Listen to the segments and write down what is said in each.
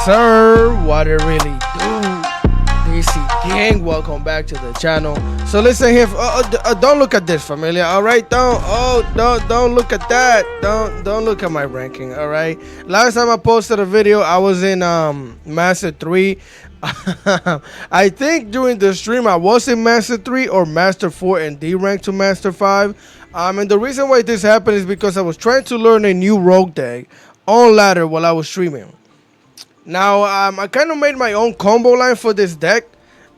sir. What it really do? DC gang, welcome back to the channel. So listen here. Don't look at this, familia. All right, don't look at that. Don't look at my ranking. All right. Last time I posted a video, I was in Master 3. I think during the stream I was in Master 3 or Master 4 and D rank to Master 5. And the reason why this happened is because I was trying to learn a new rogue deck on ladder while I was streaming. Now, I kind of made my own combo line for this deck.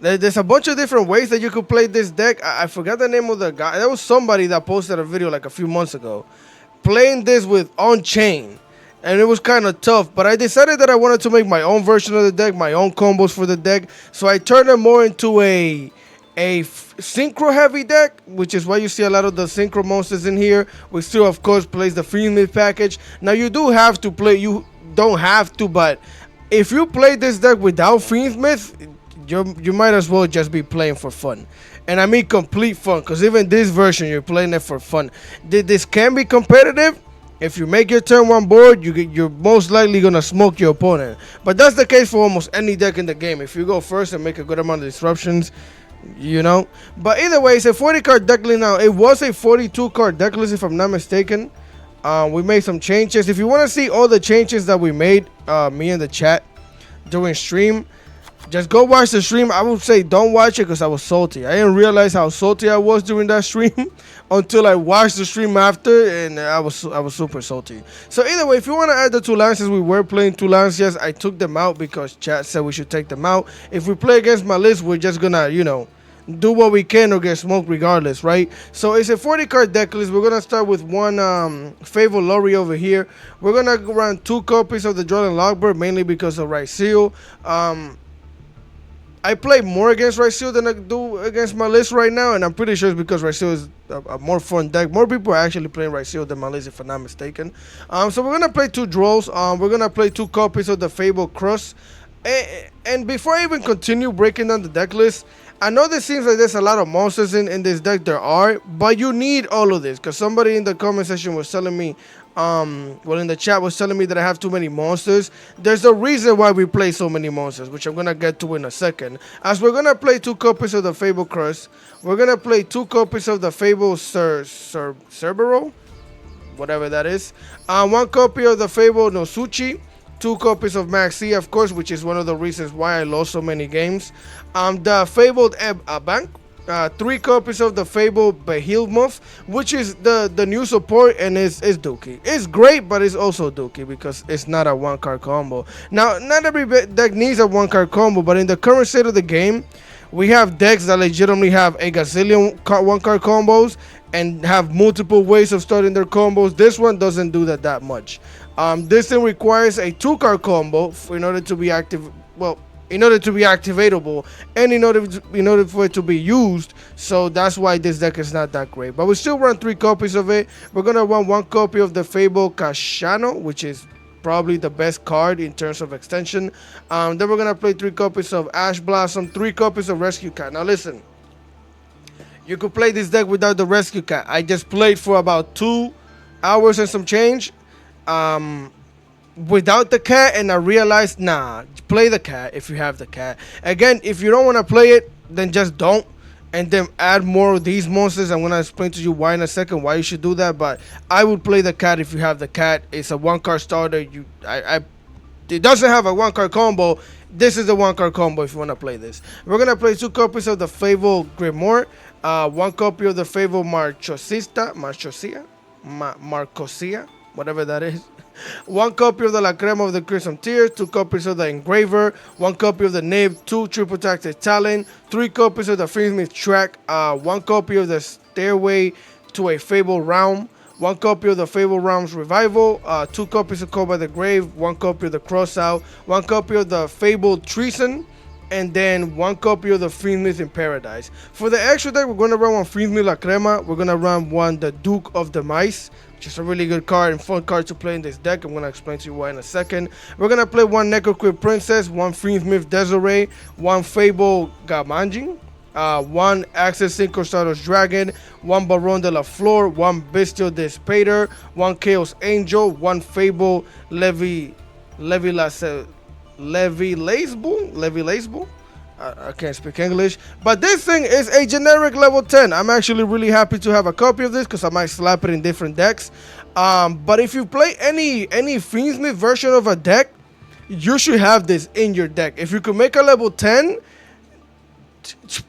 There's a bunch of different ways that you could play this deck. I forgot the name of the guy. There was somebody that posted a video like a few months ago playing this with on-chain. And it was kind of tough, but I decided that I wanted to make my own version of the deck, my own combos for the deck. So I turned it more into a synchro heavy deck, which is why you see a lot of the synchro monsters in here. We still, of course, plays the free myth package. Now you do have to play, you don't have to, but if you play this deck without Fiend's Myth, you might as well just be playing for fun. And I mean complete fun, because even this version, you're playing it for fun. This can be competitive. If you make your turn one board, you're most likely going to smoke your opponent. But that's the case for almost any deck in the game. If you go first and make a good amount of disruptions, you know. But either way, it's a 40 card deck list now. It was a 42 card deck list if I'm not mistaken. We made some changes. If you want to see all the changes that we made, me and the chat during stream, just go watch the stream. I would say don't watch it because I was salty. I didn't realize how salty I was during that stream until I watched the stream after, and I was super salty. So either way, if you want to add the two lances, we were playing two lances. I took them out because chat said we should take them out. If we play against my list, we're just gonna, you know, do what we can or get smoked regardless, right? So it's a 40 card deck list. We're gonna start with one Fable Lorry over here. We're gonna run 2 copies of the Drawing Logbird, mainly because of Ryseal. I play more against Ryseal than I do against my list right now, and I'm pretty sure it's because Ryseal is a more fun deck. More people are actually playing Ryseal than my list, if I'm not mistaken. So we're gonna play 2 draws. We're gonna play 2 copies of the Fable Cross. And before I even continue breaking down the deck list, I know this seems like there's a lot of monsters in this deck. There are, but you need all of this, because somebody in the comment section was telling me, in the chat was telling me that I have too many monsters. There's a reason why we play so many monsters, which I'm gonna get to in a second. As we're gonna play 2 copies of the Fable Curse, we're gonna play 2 copies of the Fable Cerbero, whatever that is. 1 copy of the Fable Nosuchi. 2 copies of Maxi, of course, which is one of the reasons why I lost so many games. The Fabled Bank. 3 copies of the Fabled Behemoth, which is the new support, and is dookie. It's great, but it's also dookie because it's not a 1-card combo. Now, not every deck needs a 1-card combo, but in the current state of the game, we have decks that legitimately have a gazillion 1-card combos and have multiple ways of starting their combos. This one doesn't do that much. This thing requires a 2-card combo in order to be active. Well, in order to be activatable, and in order for it to be used. So that's why this deck is not that great. But we still run 3 copies of it. We're gonna run 1 copy of the Fable Kashano, which is probably the best card in terms of extension. Then we're gonna play 3 copies of Ash Blossom, 3 copies of Rescue Cat. Now listen, you could play this deck without the Rescue Cat. I just played for about 2 hours and some change without the cat, and I realized, nah, play the cat if you have the cat. Again, if you don't want to play it, then just don't, and then add more of these monsters. I'm going to explain to you why in a second, why you should do that, but I would play the cat if you have the cat. It's a 1-card starter. It doesn't have a 1-card combo. This is the 1-card combo if you want to play this. We're going to play 2 copies of the Fable Grimoire, 1 copy of the Fable Marcosia, whatever that is. 1 copy of the La Crema of the Crimson Tears, 2 copies of the Engraver, 1 copy of the Nib, 2 Triple Tactic Talent, 3 copies of the Fiendsmith Track, 1 copy of the Stairway to a Fable Realm, 1 copy of the Fable Realms Revival, 2 copies of Call by the Grave, 1 copy of the Crossout, 1 copy of the Fabled Treason, and then 1 copy of the Fiendsmith in Paradise. For the extra deck, we're going to run 1 Fiendsmith La Crema, we're going to run 1 the Duke of the Mice, which is a really good card and fun card to play in this deck. I'm going to explain to you why in a second. We're going to play 1 Necroquid Princess, 1 Fiendsmith Desiree, 1 Fable Gamanjin, 1 Access Synchro Stardust Dragon, 1 Baron de la Flor, 1 Bestial Despater, 1 Chaos Angel, 1 Fable Levi Levi I can't speak English, but this thing is a generic level 10. I'm actually really happy to have a copy of this because I might slap it in different decks. But if you play any Fiendsmith version of a deck, you should have this in your deck. If you could make a level 10,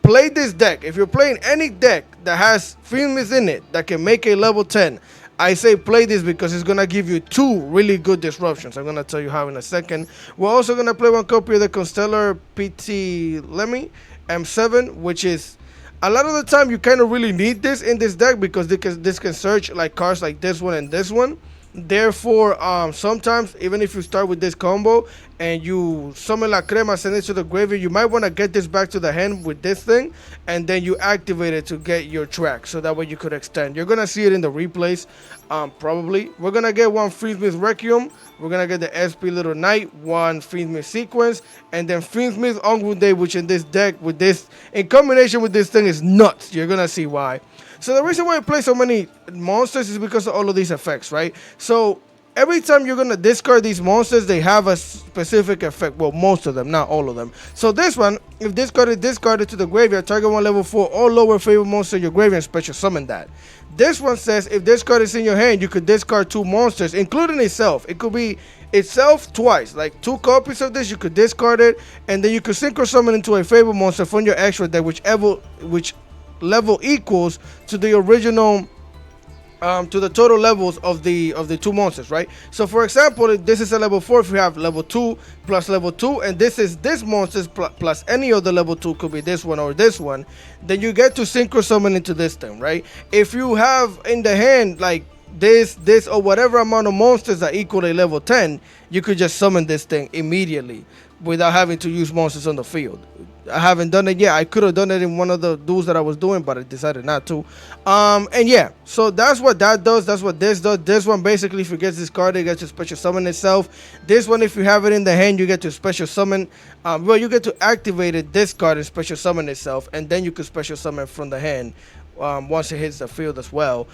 play this deck. If you're playing any deck that has Fiendsmith in it that can make a level 10, I say play this because it's going to give you two really good disruptions. I'm going to tell you how in a second. We're also going to play one copy of the Constellar PT Lemmy M7, which is a lot of the time you kind of really need this in this deck because this can search like cards like this one and this one. Therefore, sometimes even if you start with this combo and you summon La Crema, send it to the graveyard, you might want to get this back to the hand with this thing, and then you activate it to get your track, so that way you could extend. You're gonna see it in the replays, probably. We're gonna get one Fiendsmith Requiem, we're gonna get the SP Little Knight, one Fiendsmith Sequence, and then Fiendsmith Ongunde, which in this deck with this, in combination with this thing, is nuts. You're gonna see why. So the reason why I play so many monsters is because of all of these effects, right? So every time you're going to discard these monsters, they have a specific effect. Well, most of them, not all of them. So this one, if discarded to the graveyard, target one level 4 or lower favorite monster in your graveyard, special summon that. This one says if this card is in your hand, you could discard 2 monsters, including itself. It could be itself twice, like 2 copies of this, you could discard it, and then you could synchro summon into a favorite monster from your extra deck, which level equals to the original to the total levels of the 2 monsters, right? So for example, if this is a level 4, if you have level 2 plus level 2, and this is this monsters plus any other level 2, could be this one or this one, then you get to synchro summon into this thing, right? If you have in the hand like this or whatever amount of monsters that equal a level 10, you could just summon this thing immediately without having to use monsters on the field. I haven't done it yet. I could have done it in one of the duels that I was doing, but I decided not to. And yeah, so that's what that does. That's what this does. This one basically, if you get this card, it gets to special summon itself. This one, if you have it in the hand, you get to special summon. Well, you get to activate it, this card, and special summon itself, and then you can special summon from the hand once it hits the field as well.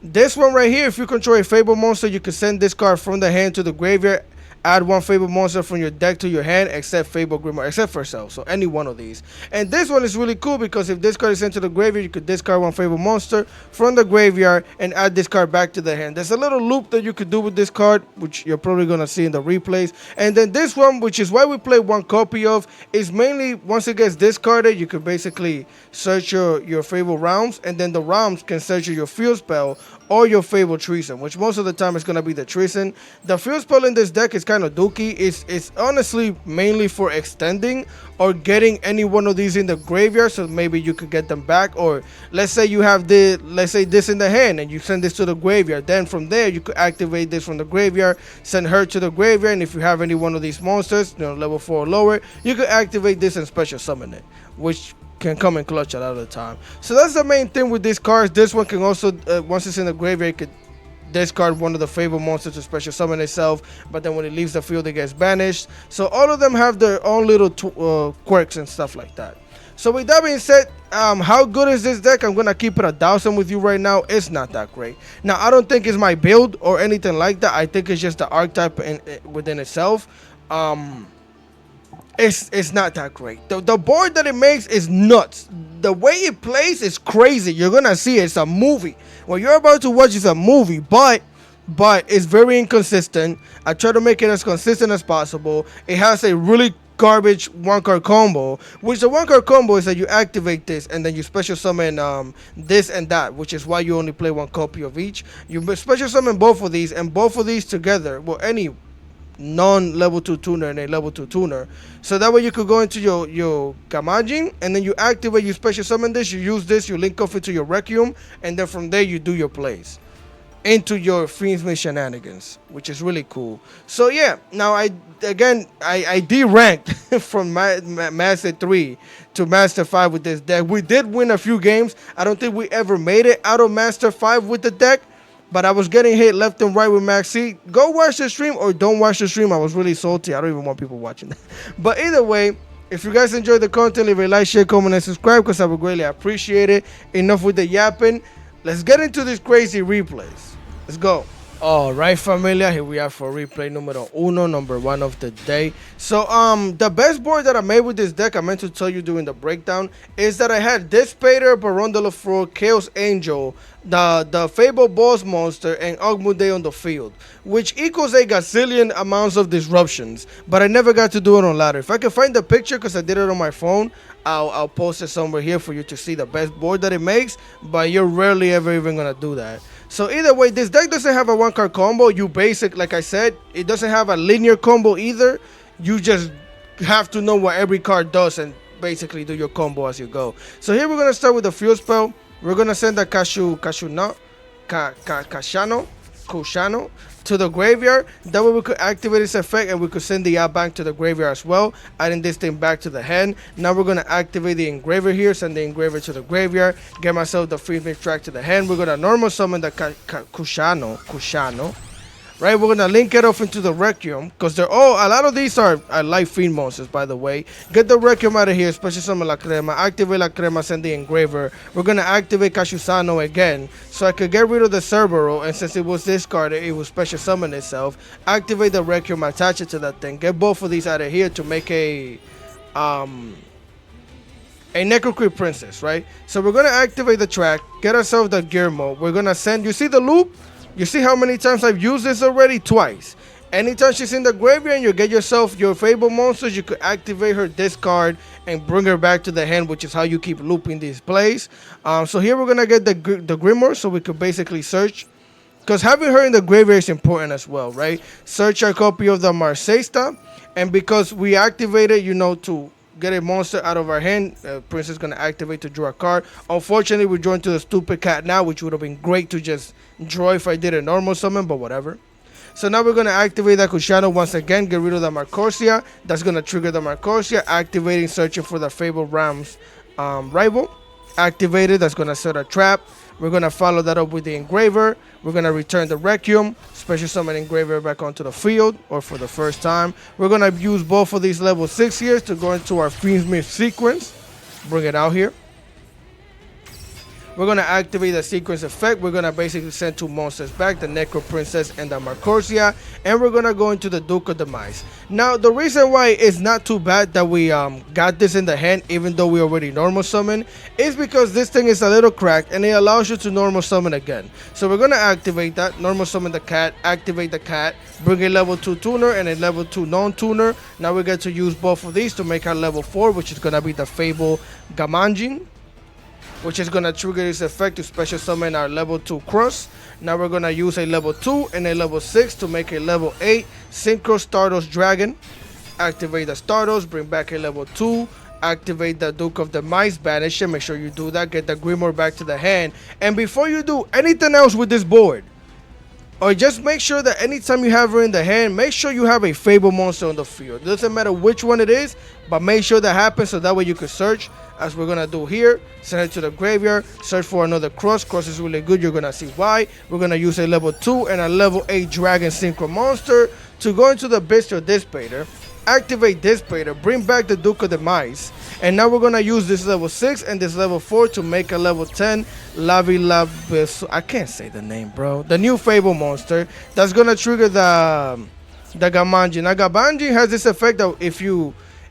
This one right here, if you control a fabled monster, you can send this card from the hand to the graveyard. Add one fabled monster from your deck to your hand, except Fabled Grimoire, except for itself. So any one of these. And this one is really cool because if this card is sent to the graveyard, you could discard one fabled monster from the graveyard and add this card back to the hand. There's a little loop that you could do with this card, which you're probably gonna see in the replays. And then this one, which is why we play one copy of, is mainly once it gets discarded, you could basically search your fabled realms, and then the realms can search your field spell or your fabled treason, which most of the time is gonna be the treason. The field spell in this deck is kind of dookie. It's honestly mainly for extending or getting any one of these in the graveyard, so maybe you could get them back. Or let's say you have this in the hand and you send this to the graveyard, then from there you could activate this from the graveyard, send her to the graveyard, and if you have any one of these monsters, level 4 or lower, you could activate this and special summon it, which can come in clutch a lot of the time. So that's the main thing with these cards. This one can also once it's in the graveyard, it could discard one of the fabled monsters to special summon itself, but then when it leaves the field it gets banished. So all of them have their own little quirks and stuff like that. So with that being said, how good is this deck? I'm gonna keep it 1,000 with you right now. It's not that great. Now I don't think it's my build or anything like that. I think it's just the archetype within itself. It's not that great. The board that it makes is nuts. The way it plays is crazy. You're gonna see it's a movie. What you're about to watch is a movie, but it's very inconsistent. I try to make it as consistent as possible. It has a really garbage 1-card combo, which the 1-card combo is that you activate this and then you special summon this and that, which is why you only play 1 copy of each. You special summon both of these, and both of these together, well, any non-level 2 tuner and a level 2 tuner, so that way you could go into your Gamajin, and then you activate, you special summon this, you use this, you link off it to your Requiem, and then from there you do your plays into your Fiendsmith shenanigans, which is really cool. So yeah, now I de-ranked from Master 3 to Master 5 with this deck. We did win a few games. I don't think we ever made it out of Master 5 with the deck, but I was getting hit left and right with Max C. Go watch the stream or don't watch the stream. I was really salty. I don't even want people watching that. But either way, if you guys enjoyed the content, leave a like, share, comment, and subscribe because I would greatly appreciate it. Enough with the yapping. Let's get into these crazy replays. Let's go. All right, familia, here we are for replay numero uno, number one of the day. So, the best board that I made with this deck, I meant to tell you during the breakdown, is that I had Despater, Baron de la Flor, Chaos Angel, the Fable Boss Monster, and Ogmude on the field, which equals a gazillion amounts of disruptions, but I never got to do it on ladder. If I can find the picture, because I did it on my phone, I'll post it somewhere here for you to see the best board that it makes, but you're rarely ever even gonna do that. So either way, this deck doesn't have a one card combo. You basic, like I said, it doesn't have a linear combo either. You just have to know what every card does and basically do your combo as you go. So here we're gonna start with the field spell. We're gonna send the Kushano to the graveyard. That way we could activate its effect and we could send the bank to the graveyard as well, adding this thing back to the hand. Now we're gonna activate the engraver here, send the engraver to the graveyard, get myself the free mix track to the hand. We're gonna normal summon the Kushano. Right, we're gonna link it off into the Requiem because they're all a lot of these are light fiend monsters, by the way. Get the Requiem out of here, especially summon La Crema, activate La Crema, send the engraver. We're gonna activate Kashusano again, so I could get rid of the Cerberus, and since it was discarded, it will special summon itself. Activate the Requiem, attach it to that thing. Get both of these out of here to make a Necrocreep Princess, right? So we're gonna activate the track, get ourselves the gear mode. We're gonna send. You see the loop? You see how many times I've used this already? Twice. Anytime she's in the graveyard and you get yourself your Fable monsters, you could activate her discard and bring her back to the hand, which is how you keep looping these plays. So here we're going to get the Grimoire, so we could basically search. Because having her in the graveyard is important as well, right? Search our copy of the Marcesta. And because we activated, to get a monster out of our hand, Princess is going to activate to draw a card. Unfortunately, we're drawing to the stupid cat now, which would have been great to just draw if I did a normal summon, but whatever. So now we're going to activate that Kushano once again, get rid of the Marcosia. That's going to trigger the Marcosia, activating, searching for the Fable Ram's rival. Activated, that's going to set a trap. We're going to follow that up with the engraver. We're going to return the Requiem, special summon engraver back onto the field, or for the first time. We're going to use both of these level 6 here to go into our Fiendsmith sequence. Bring it out here. We're going to activate the sequence effect. We're going to basically send two monsters back, the Necro Princess and the Marcosia, and we're going to go into the Duke of Demise. Now, the reason why it's not too bad that we got this in the hand, even though we already normal summon, is because this thing is a little cracked and it allows you to normal summon again. So we're going to activate that, normal summon the cat, activate the cat, bring a level 2 tuner and a level 2 non-tuner. Now we get to use both of these to make our level 4, which is going to be the Fable Gamanjin, which is going to trigger this effect to special summon our level 2 Cross. Now we're going to use a level 2 and a level 6 to make a level 8 Synchro Stardust Dragon. Activate the Stardust, bring back a level 2, activate the Duke of Demise, banish it, make sure you do that, get the Grimoire back to the hand. And before you do anything else with this board, or just make sure that anytime you have her in the hand, make sure you have a Fable monster on the field. It doesn't matter which one it is, but make sure that happens so that way you can search, as we're going to do here. Send it to the graveyard, search for another Cross. Cross is really good, you're going to see why. We're going to use a level 2 and a level 8 Dragon Synchro monster to go into the Bestial Despater. Activate Despater, bring back the Duke of Demise, and now we're going to use this level 6 and this level 4 to make a level 10 Lavis. I can't say the name, bro. The new Fable monster that's going to trigger the Gamanjin. Now Gamanjin has this effect that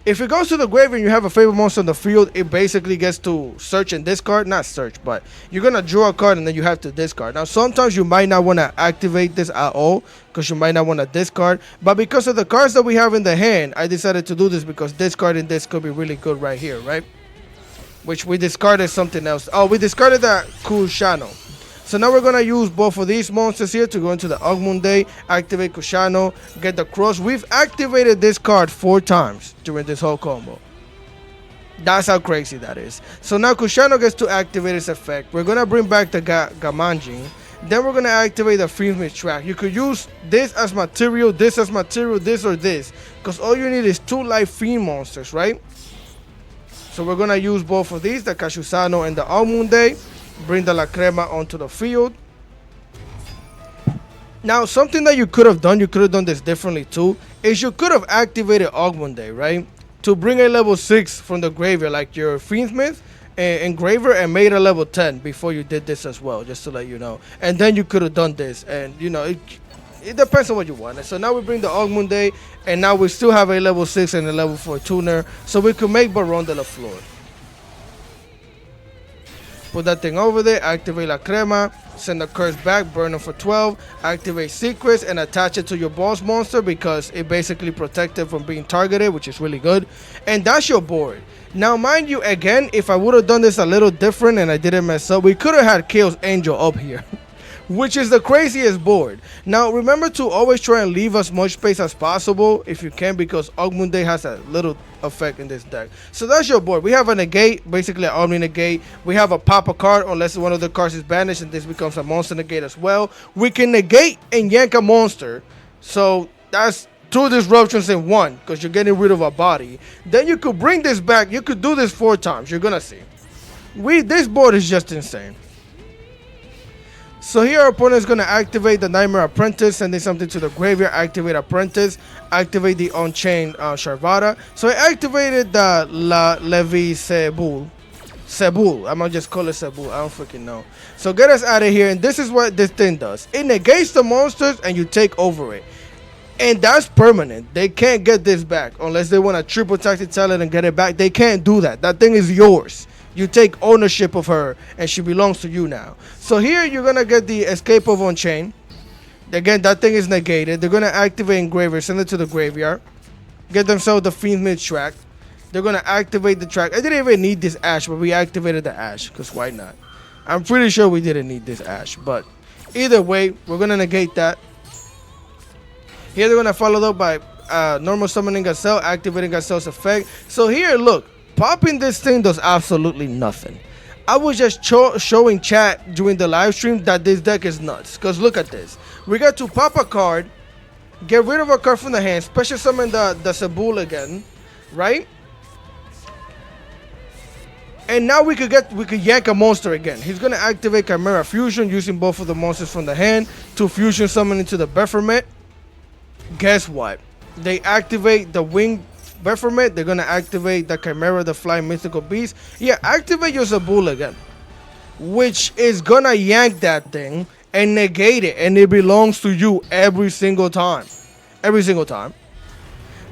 if it goes to the graveyard and you have a Fable monster on the field, it basically gets to search and discard. Not search, but you're going to draw a card and then you have to discard. Now, sometimes you might not want to activate this at all because you might not want to discard. But because of the cards that we have in the hand, I decided to do this because discarding this could be really good right here, right? Which we discarded something else. Oh, we discarded that Kushano. So now we're going to use both of these monsters here to go into the Ogmunde, activate Kushano, get the Cross. We've activated this card 4 times during this whole combo. That's how crazy that is. So now Kushano gets to activate its effect. We're going to bring back the Gamanjin. Then we're going to activate the Fiendsmith track. You could use this as material, this as material, this or this. Because all you need is 2 light fiend monsters, right? So we're going to use both of these, the Kashusano and the Ogmunde. Bring the La Crema onto the field. Now, something that you could have done this differently too, is you could have activated Ogmunde, right? To bring a level 6 from the graveyard, like your Fiendsmith, engraver and made a level 10 before you did this as well, just to let you know. And then you could have done this, and you know it depends on what you want. So now we bring the Ogmunde, and now we still have a level 6 and a level 4 tuner, so we could make Baron de la Flor. Put that thing over there, activate La Crema, send the curse back, burn them for 12, activate Secrets, and attach it to your boss monster because it basically protects it from being targeted, which is really good. And that's your board. Now, mind you, again, if I would have done this a little different and I didn't mess up, we could have had Chaos Angel up here. Which is the craziest board. Now, remember to always try and leave as much space as possible if you can, because Ogmunde has a little effect in this deck. So that's your board. We have a Negate, basically an Omni Negate. We have a Papa card, unless one of the cards is banished, and this becomes a Monster Negate as well. We can negate and yank a monster. So that's 2 disruptions in 1, because you're getting rid of a body. Then you could bring this back. You could do this 4 times. You're going to see. This board is just insane. So here our opponent is going to activate the Nightmare Apprentice, sending something to the graveyard, activate Apprentice, activate the Unchained Sharvada. So I activated the La Levi Sebul. I'm going to just call it Sebul. I don't freaking know. So get us out of here, and this is what this thing does. It negates the monsters, and you take over it. And that's permanent. They can't get this back unless they want to triple tactic talent and get it back. They can't do that. That thing is yours. You take ownership of her, and she belongs to you now. So here you're going to get the Escape of Unchained. Again, that thing is negated. They're going to activate Engraver, send it to the graveyard. Get themselves the Fiend's Mid track. They're going to activate the track. I didn't even need this Ash, but we activated the Ash, because why not? I'm pretty sure we didn't need this Ash, but either way, we're going to negate that. Here they're going to follow up by normal summoning Gazelle, activating Gazelle's effect. So here, look. Popping this thing does absolutely nothing. I was just showing chat during the live stream that this deck is nuts. Because look at this. We got to pop a card, get rid of a card from the hand, special summon the Sebul again, right? And now we could yank a monster again. He's going to activate Chimera Fusion using both of the monsters from the hand to fusion summon into the Baphomet. Guess what? They activate the Wing Baphomet. They're gonna activate the Chimera, the Flying Mystical Beast. Yeah, activate your Sebul again, which is gonna yank that thing and negate it, and it belongs to you every single time. Every single time.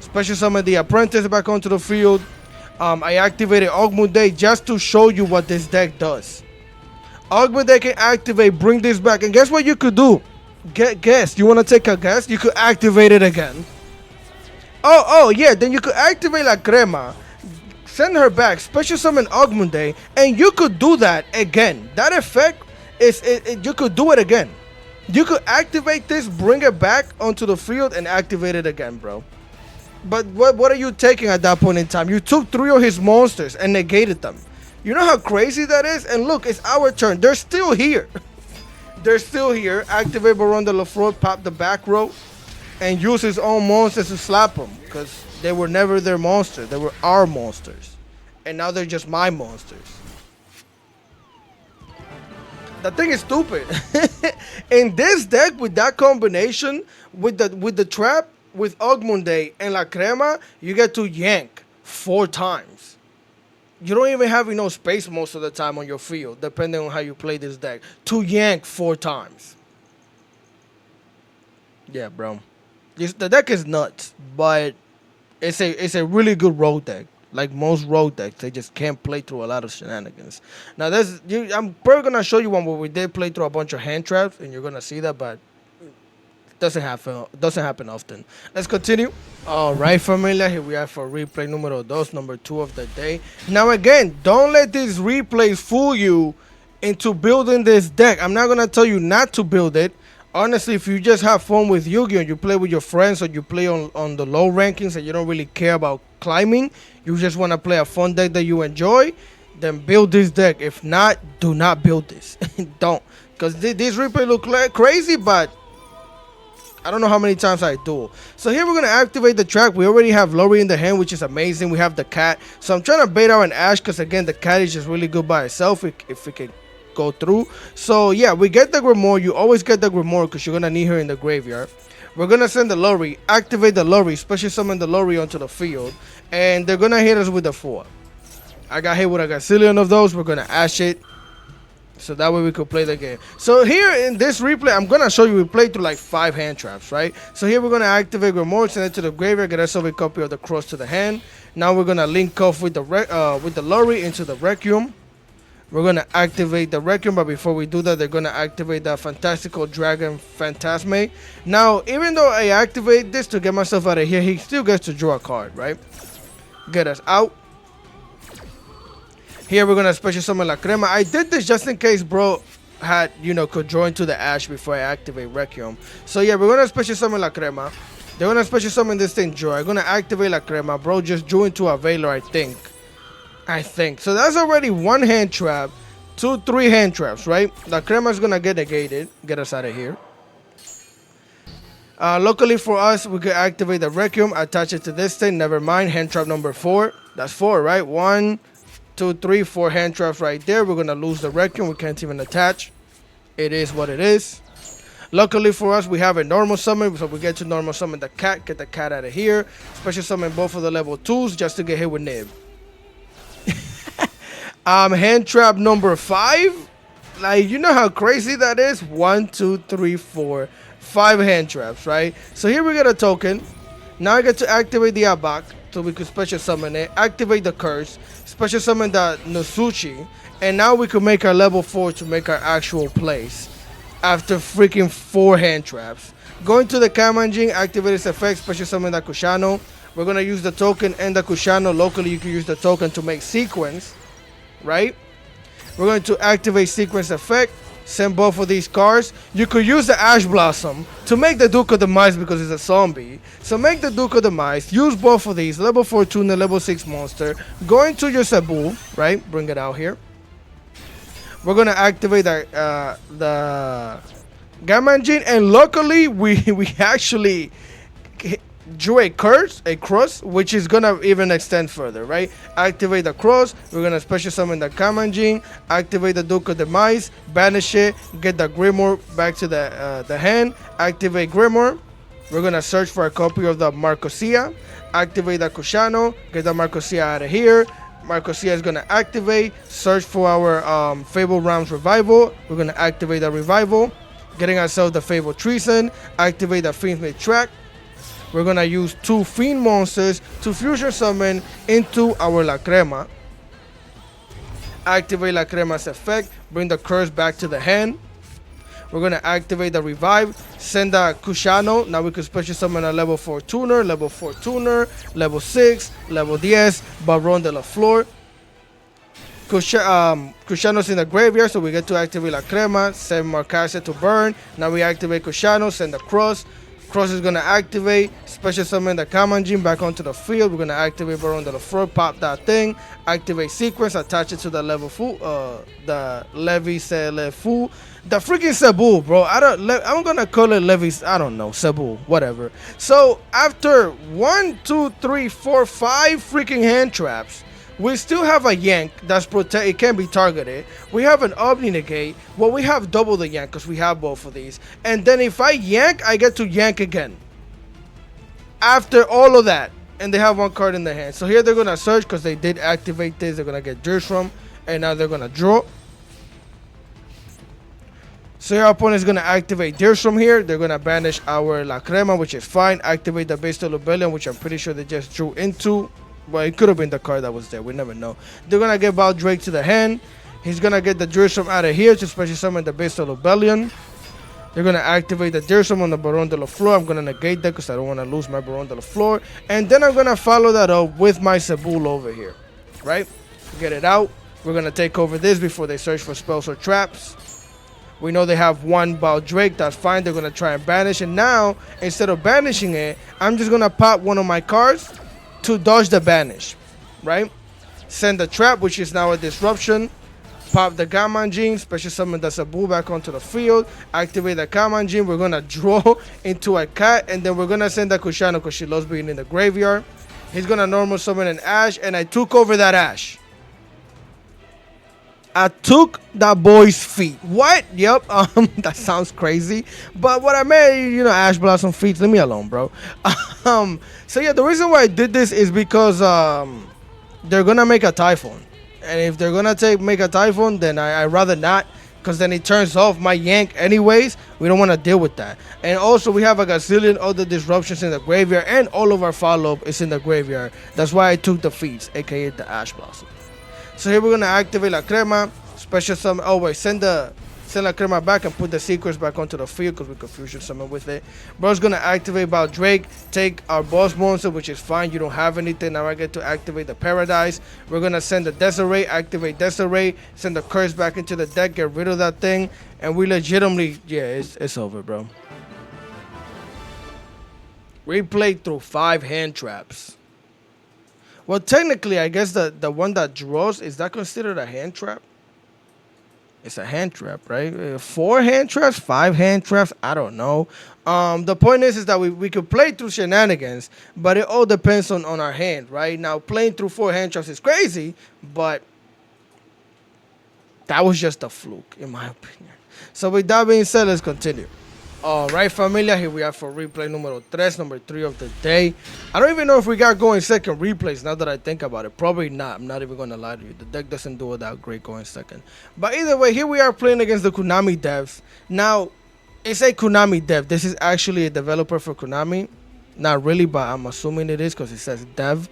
Special summon the Apprentice back onto the field. I activated Ogmunde just to show you what this deck does. Ogmunde can activate, bring this back, and guess what you could do? Guess. You wanna take a guess? You could activate it again. Oh, yeah, then you could activate La Crema, send her back, special summon Ogmunde, and you could do that again. That effect is, you could do it again. You could activate this, bring it back onto the field, and activate it again, bro. But what are you taking at that point in time? You took 3 of his monsters and negated them. You know how crazy that is? And look, it's our turn. They're still here. They're still here. Activate Baron de la Flor, pop the back row, and use his own monsters to slap them, because they were never their monsters. They were our monsters, and now they're just my monsters. That thing is stupid. In this deck, with that combination, with the trap, with Ogmunde and La Crema, you get to yank 4 times. You don't even have enough space most of the time on your field, depending on how you play this deck, to yank 4 times. Yeah, bro. The deck is nuts, but it's a really good road deck. Like most road decks, they just can't play through a lot of shenanigans. Now, I'm probably gonna show you one where we did play through a bunch of hand traps, and you're gonna see that, but it doesn't happen often. Let's continue. All right, familia, here we are for replay numero 2, number 2 of the day. Now, again, don't let these replays fool you into building this deck. I'm not gonna tell you not to build it. Honestly, if you just have fun with Yu-Gi-Oh! And you play with your friends, or you play on the low rankings and you don't really care about climbing, you just want to play a fun deck that you enjoy, then build this deck. If not, do not build this. Don't. Because this replay look like crazy, but I don't know how many times I do. So here we're going to activate the track. We already have Lori in the hand, which is amazing. We have the cat. So I'm trying to bait out an Ash because, again, the cat is just really good by itself if it can go through. So yeah, we get the Grimoire. You always get the Grimoire because you're gonna need her in the graveyard. We're gonna send the Lori, activate the Lori, special summon the Lori onto the field, and they're gonna hit us with the 4. I got hit with a gazillion of those. We're gonna ash it, so that way we could play the game. So here in this replay, I'm gonna show you we played through like 5 hand traps, right? So here we're gonna activate Grimoire, send it to the graveyard, get ourselves a copy of the cross to the hand. Now we're gonna link off with the Lorry into the Requiem. We're gonna activate the Requiem, but before we do that, they're gonna activate the Fantastical Dragon Phantasme. Now, even though I activate this to get myself out of here, he still gets to draw a card, right? Get us out. Here we're gonna special summon La Crema. I did this just in case bro had, could draw into the Ash before I activate Requiem. So yeah, we're gonna special summon La Crema. They're gonna special summon this thing, draw. I'm gonna activate La Crema. Bro just drew into a Veiler, I think. So that's already 1 hand trap, 3 hand traps, right? La Crema is gonna get negated, get us out of here. Locally for us, we could activate the Requiem, attach it to this thing. Never mind, hand trap number 4. That's 4, right? 1, 2, 3, 4 hand traps right there. We're gonna lose the Requiem. We can't even attach. It is what it is. Luckily for us, we have a normal summon, so we get to normal summon the cat, get the cat out of here. Special summon both of the level 2s just to get hit with Nib. Hand trap number 5. Like, you know how crazy that is? 1, 2, 3, 4, 5 hand traps, right? So here we get a token. Now I get to activate the Abak, so we could special summon it. Activate the curse. Special summon the Nosuchi. And now we could make our level 4 to make our actual plays. After freaking 4 hand traps. Going to the Kamanjin, activate its effect, special summon the Kushano. We're going to use the token and the Kushano. Locally, you can use the token to make sequence. Right? We're going to activate sequence effect. Send both of these cards. You could use the Ash Blossom to make the Duke of the Mice because it's a zombie. So make the Duke of the Mice. Use both of these. Level 4 tuner, level 6 monster. Go into your Sabu. Right? Bring it out here. We're going to activate the Gamanjin. And luckily, we actually drew a cross, which is going to even extend further, right? Activate the cross. We're going to special summon the Gamanjin. Activate the Duke of the Mice. Banish it. Get the Grimoire back to the hand. Activate Grimoire. We're going to search for a copy of the Marcosia. Activate the Kushano. Get the Marcosia out of here. Marcosia is going to activate. Search for our Fable Realms Revival. We're going to activate the Revival. Getting ourselves the Fable Treason. Activate the Fiend's Track. We're going to use 2 Fiend monsters to fusion summon into our La Crema. Activate La Crema's effect. Bring the curse back to the hand. We're going to activate the Revive. Send the Kushano. Now we can special summon a level 4 tuner, level 4 tuner, level 6, level 10, Baron de la Flor. Kushano's in the graveyard, so we get to activate La Crema. Send Marcasa to burn. Now we activate Kushano, send the Cross. Cross is going to activate, special summon the Kamanjin back onto the field. We're going to activate Baron de la Flor, pop that thing, activate sequence, attach it to the level full, the Levi Fu, the freaking Sabu, bro. I'm going to call it Levi's, I don't know, Sabu, whatever. So after 1, 2, 3, 4, 5 freaking hand traps, we still have a Yank that's protect. It can be targeted. We have an Omni Negate. Well, we have double the Yank because we have both of these. And then if I Yank, I get to Yank again. After all of that. And they have 1 card in their hand. So here they're going to search because they did activate this. They're going to get Dirshram. And now they're going to draw. So your opponent is going to activate Dirshram here. They're going to banish our La Crema, which is fine. Activate the Bestial Rebellion, which I'm pretty sure they just drew into. Well, it could have been the card that was there. We never know. They're going to get Baldrake to the hand. He's going to get the Dirshram out of here to special summon the Bestial Rebellion. They're going to activate the Dirshram on the Baron de la Flor. I'm going to negate that because I don't want to lose my Baron de la Flor. And then I'm going to follow that up with my Sabul over here. Right? Get it out. We're going to take over this before they search for spells or traps. We know they have 1 Baldrake. That's fine. They're going to try and banish it. Now, instead of banishing it, I'm just going to pop one of my cards to dodge the banish, right? Send the trap, which is now a disruption. Pop the Gamanjin, special summon the Sabu back onto the field. Activate the Gamanjin. We're gonna draw into a cat, and then we're gonna send the Kushano because she loves being in the graveyard. He's gonna normal summon an Ash, and I took over that Ash. I took that boy's feet. What? Yep. That sounds crazy. But what I meant, Ash Blossom feet. Leave me alone, bro. So yeah, the reason why I did this is because they're gonna make a Typhoon. And if they're gonna make a Typhoon, then I rather not, because then it turns off my Yank anyways. We don't want to deal with that. And also we have a gazillion other disruptions in the graveyard, and all of our follow-up is in the graveyard. That's why I took the feats, aka the Ash Blossom. So here we're gonna activate La Crema, special summon. Oh wait, send La Crema back and put the Secrets back onto the field because we could fusion summon with it. Bro's gonna activate about Drake, take our boss monster, which is fine. You don't have anything. Now I get to activate the Paradise. We're gonna send the Desiree, activate Desiree, send the Curse back into the deck, get rid of that thing, and we legitimately, yeah, it's over, bro. We played through 5 hand traps. Well, technically, I guess the one that draws, is that considered a hand trap? It's a hand trap, right? 4 hand traps, 5 hand traps, I don't know. The point is that we could play through shenanigans, but it all depends on our hand, right? Now, playing through 4 hand traps is crazy, but that was just a fluke, in my opinion. So with that being said, let's continue. All right, familia, here we are for replay numero 3, number 3 of the day. I don't even know if we got going second replays now that I think about it. Probably not. I'm not even going to lie to you. The deck doesn't do it that great going second. But either way, here we are playing against the Konami devs. Now, it's a Konami dev. This is actually a developer for Konami. Not really, but I'm assuming it is because it says dev.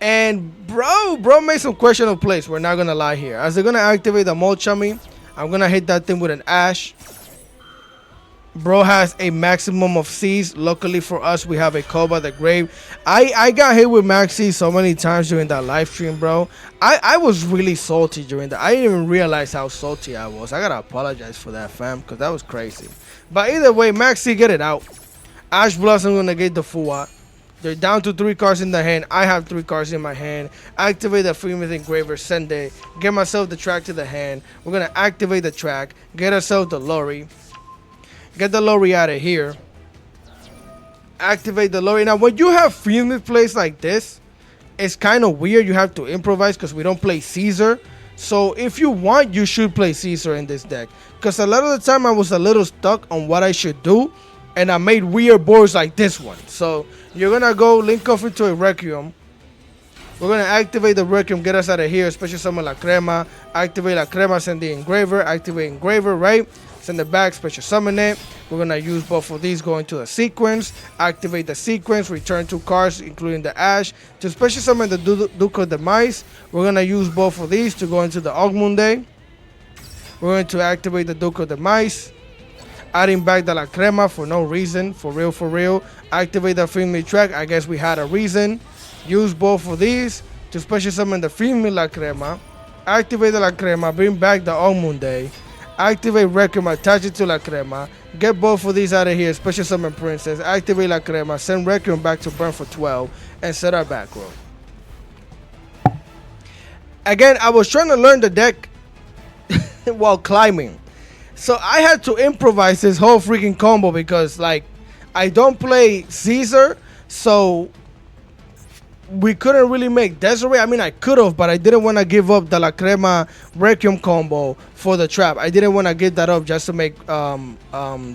And bro made some questionable plays. We're not going to lie here. As they're going to activate the Molchami, I'm going to hit that thing with an Ash. Bro has a maximum of C's. Luckily for us, we have a Koba the Grave. I got hit with max C so many times during that live stream, bro. I was really salty during that. I didn't even realize how salty I was. I got to apologize for that, fam, because that was crazy. But either way, max C, get it out. Ash Blossom going to get the full out. They're down to 3 cards in the hand. I have 3 cards in my hand. Activate the Famous Engraver, send it. Get myself the track to the hand. We're going to activate the track. Get ourselves the Lori. Get the Lori out of here. Activate the Lori. Now, when you have Famous plays like this, it's kind of weird. You have to improvise because we don't play Caesar. So if you want, you should play Caesar in this deck. Because a lot of the time I was a little stuck on what I should do. And I made weird boards like this one. So you're going to go link off into a Requiem. We're going to activate the Requiem, get us out of here. Special summon La Crema. Activate La Crema, send the Engraver. Activate Engraver, right? Send it back, special summon it. We're going to use both of these, go into the sequence. Activate the sequence, return 2 cards, including the Ash. To special summon the Duke of the Mice, we're going to use both of these to go into the Ogmunde. We're going to activate the Duke of the Mice. Adding back the La Crema for no reason. For real. Activate the Female track. I guess we had a reason. Use both of these to special summon the Female La Crema. Activate the La Crema. Bring back the Ogmunde. Activate Requiem. Attach it to La Crema. Get both of these out of here. Special summon Princess. Activate La Crema. Send Requiem back to burn for 12. And set our back row. Again, I was trying to learn the deck while climbing. So I had to improvise this whole freaking combo because, like, I don't play Caesar, so we couldn't really make Desiree. I mean, I could have, but I didn't want to give up the La Crema Requiem combo for the trap. I didn't want to give that up just to make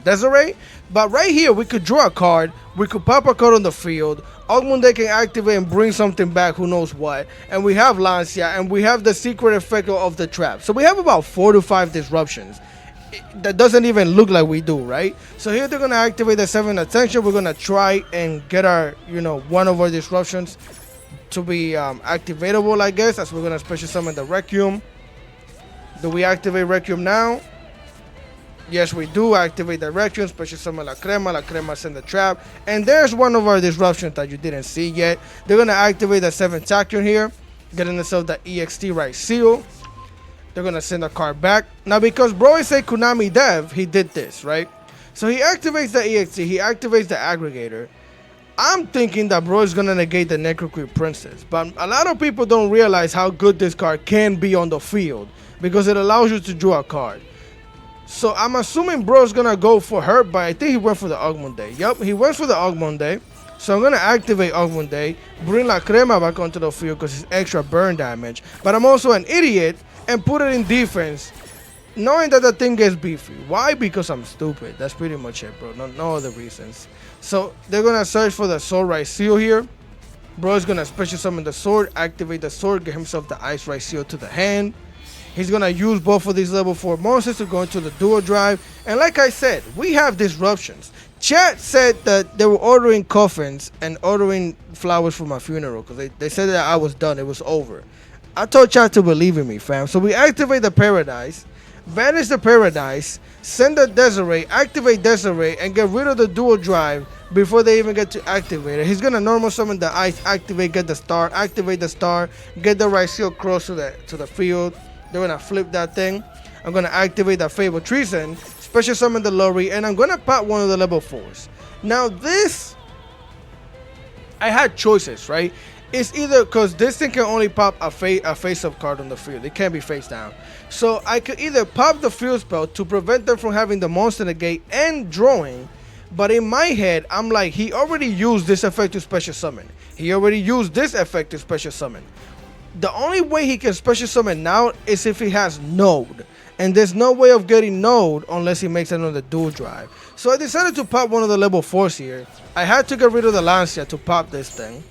Desiree. But right here, we could draw a card. We could pop a card on the field. Ogmunde can activate and bring something back, who knows what. And we have Lancia, and we have the secret effect of the trap. So we have about 4 to 5 disruptions. That doesn't even look like we do, right? So here they're going to activate the 7 attention. We're going to try and get our, one of our disruptions to be activatable, I guess, as we're going to special summon the Requiem. Do we activate Requiem now? Yes, we do. Activate the Requiem, special summon La Crema send the trap. And there's one of our disruptions that you didn't see yet. They're going to activate the 7 Tachyon here, getting themselves the EXT right seal. They're going to send a card back. Now, because bro is a Konami dev, he did this, right? So he activates the EXT. He activates the aggregator. I'm thinking that bro is going to negate the Necroqueen Princess. But a lot of people don't realize how good this card can be on the field because it allows you to draw a card. So I'm assuming bro is going to go for her, but I think he went for the Ogmunde. Yup, he went for the Ogmunde. So I'm going to activate Ogmunde, bring La Crema back onto the field because it's extra burn damage. But I'm also an idiot and put it in defense, knowing that the thing gets beefy. Why? Because I'm stupid. That's pretty much it, bro. No other reasons. So they're going to search for the Soul Right Seal here. Bro is gonna special summon the sword, activate the sword, get himself the Ice Rise Seal to the hand. He's gonna use both of these level 4 monsters to go into the dual drive. And like I said, we have disruptions. Chat said that they were ordering coffins and ordering flowers for my funeral because they said that I was done, it was over. I told chat to believe in me, fam. So we activate the Paradise, banish the Paradise, send the Desiree, activate Desiree, and get rid of the dual drive before they even get to activate it. He's gonna normal summon the Ice, activate, get the star, activate the star, get the Rise Seal cross to the field. They're gonna flip that thing. I'm gonna activate that Fable Treason, special summon the Lorry, and I'm gonna pop one of the level 4s. Now this, I had choices, right? It's either because this thing can only pop a face-up card on the field. It can't be face down. So I could either pop the field spell to prevent them from having the monster negate and drawing. But in my head, I'm like, he already used this effect to special summon. He already used this effect to special summon. The only way he can special summon now is if he has Node. And there's no way of getting Node unless he makes another dual drive. So I decided to pop one of the level 4s here. I had to get rid of the Lancia to pop this thing,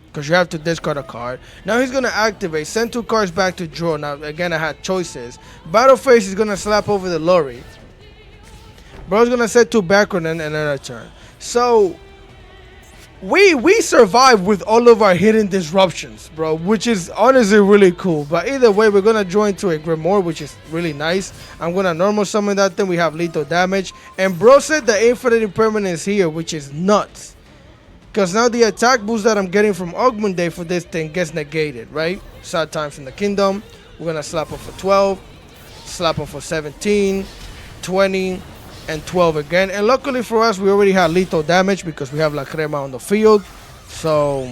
because you have to discard a card. Now he's going to activate, send 2 cards back to draw. Now again, I had choices. Battle Phase is going to slap over the Lorry. Bro's going to set 2 background and another turn. So we survive with all of our hidden disruptions, bro, which is honestly really cool. But either way, we're gonna join to a Grimoire, which is really nice. I'm gonna normal summon that thing. We have lethal damage, and bro said the infinite impermanence here, which is nuts, because now the attack boost that I'm getting from Augmented for this thing gets negated, right? Sad times in the kingdom. We're gonna slap him for 12, slap him for 17, 20, and 12 again. And luckily for us, we already have lethal damage because we have La Crema on the field. So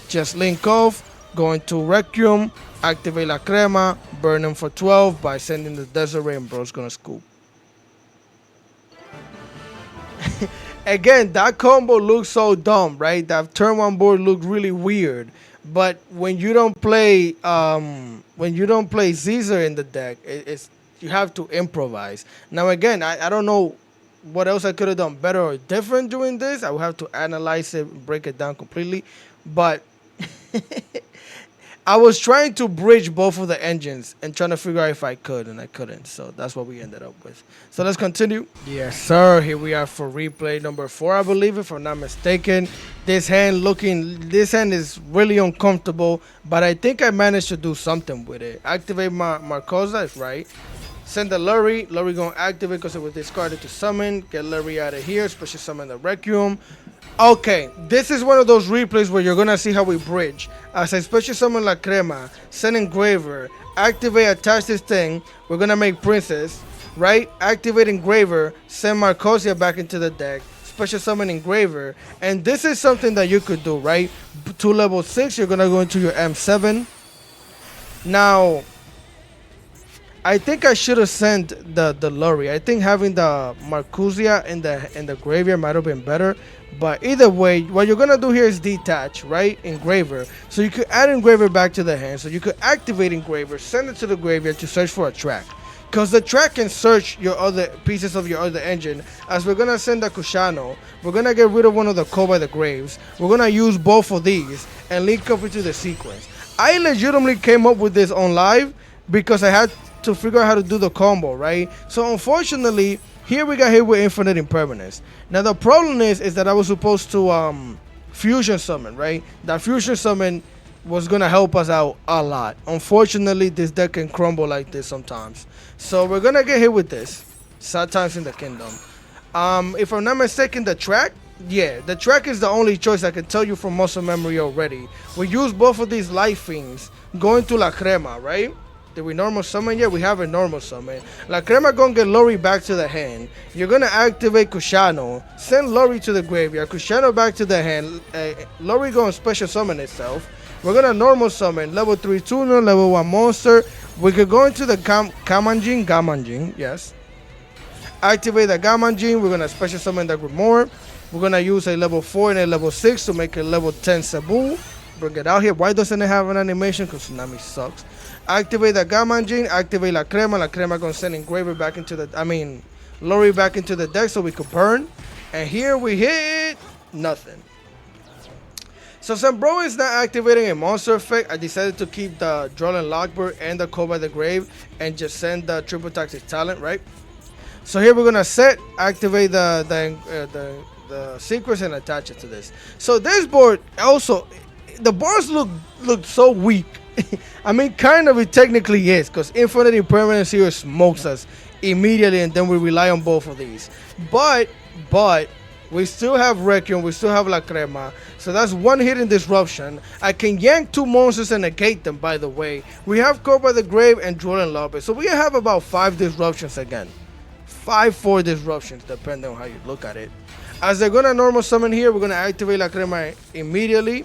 just link off, go into Requiem, activate La Crema, burn him for 12 by sending the Desiree, and bro's gonna scoop. Again, that combo looks so dumb, right? That turn 1 board looked really weird. But when you don't play Caesar in the deck, it's you have to improvise. Now again, I don't know what else I could have done better or different doing this. I will have to analyze it, break it down completely. But I was trying to bridge both of the engines and trying to figure out if I could, and I couldn't. So that's what we ended up with. So let's continue. Yes, sir. Here we are for replay number 4, I believe, if I'm not mistaken. This hand is really uncomfortable, but I think I managed to do something with it. Activate my Marcosa, is right. Send the Lurry. Lurry gonna activate because it was discarded to summon. Get Lurry out of here. Special summon the Requiem. Okay, this is one of those replays where you're gonna see how we bridge. As I special summon La Crema, send Engraver, activate, attach this thing. We're gonna make Princess, right? Activate Engraver, send Marcosia back into the deck. Special summon Engraver, and this is something that you could do, right? To level 6, you're gonna go into your M7. Now, I think I should have sent the Lurry. I think having the Marcusia in the graveyard might have been better. But either way, what you're gonna do here is detach, right? Engraver. So you could add Engraver back to the hand. So you could activate Engraver, send it to the graveyard to search for a track. Because the track can search your other pieces of your other engine. As we're gonna send the Kushano, we're gonna get rid of one of the Call by the Graves. We're gonna use both of these and link up into the sequence. I legitimately came up with this on live because I had to figure out how to do the combo, right? So unfortunately, here we got hit with infinite impermanence. Now the problem is that I was supposed to fusion summon, right? That fusion summon was gonna help us out a lot. Unfortunately, this deck can crumble like this sometimes. So we're gonna get hit with this. Sad times in the kingdom. If I'm not mistaken, the track, yeah, the track is the only choice I can tell you from muscle memory already. We use both of these life fiends going to La Crema, right? Did we normal summon? Yeah, we have a normal summon. La Crema gonna get Lurry back to the hand. You're gonna activate Kushano. Send Lurry to the graveyard. Kushano back to the hand. Lurry gonna special summon itself. We're gonna normal summon. Level 3 tuner, level 1 monster. We could go into the Gamanjin, yes. Activate the Gamanjin. We're gonna special summon the Grimoire. We're gonna use a level 4 and a level 6 to make a level 10 Sabu. Bring it out here. Why doesn't it have an animation? Because Tsunami sucks. Activate the Gamanjin, activate La Crema. La Crema gonna send Engraver back into the, Lurry back into the deck so we could burn. And here we hit nothing. So since bro is not activating a monster effect, I decided to keep the Drollen Lockbird and the Call by the Grave and just send the triple toxic talent, right? So here we're gonna activate the sequence and attach it to this. So this board also, the boards look so weak. I mean, kind of it technically is, because Infinite Impermanence here smokes us immediately, and then we rely on both of these. But we still have Requiem, we still have La Crema, so that's one hidden disruption. I can yank 2 monsters and negate them, by the way. We have Caught by the Grave and Drollen Lockbird, so we have about 5 disruptions again. 4 disruptions, depending on how you look at it. As they're gonna normal summon here, we're gonna activate La Crema immediately.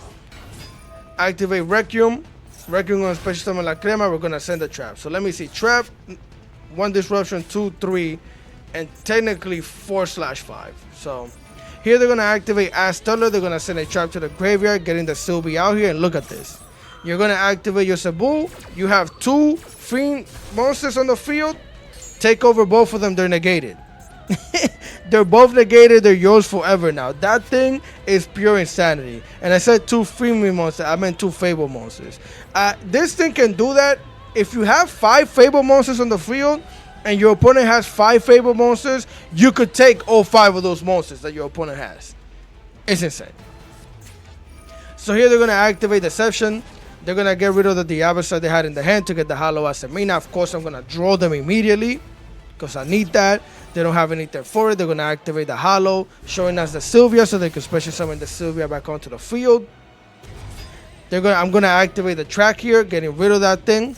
Activate Requiem. Requiem gonna special summon La Crema. We're gonna send a trap. So let me see. Trap, 1 disruption, 2, 3, and technically 4/5. So here they're gonna activate Ash Tuller. They're gonna send a trap to the graveyard, getting the Sylvie out here. And look at this. You're gonna activate your Sabu. You have 2 Fiend monsters on the field. Take over both of them. They're negated. They're both negated. They're yours forever now. That thing is pure insanity. And I said 2 Fiend monsters. I meant 2 Fable monsters. This thing can do that. If you have 5 Fable monsters on the field and your opponent has 5 Fable monsters, you could take all 5 of those monsters that your opponent has. It's insane. So here they're going to activate Deception. They're going to get rid of the Diablos that they had in the hand to get the Hollow Asemina. Of course, I'm going to draw them immediately because I need that. They don't have anything for it. They're going to activate the Hollow, showing us the Sylvia so they can special summon the Sylvia back onto the field. I'm going to activate the track here, getting rid of that thing.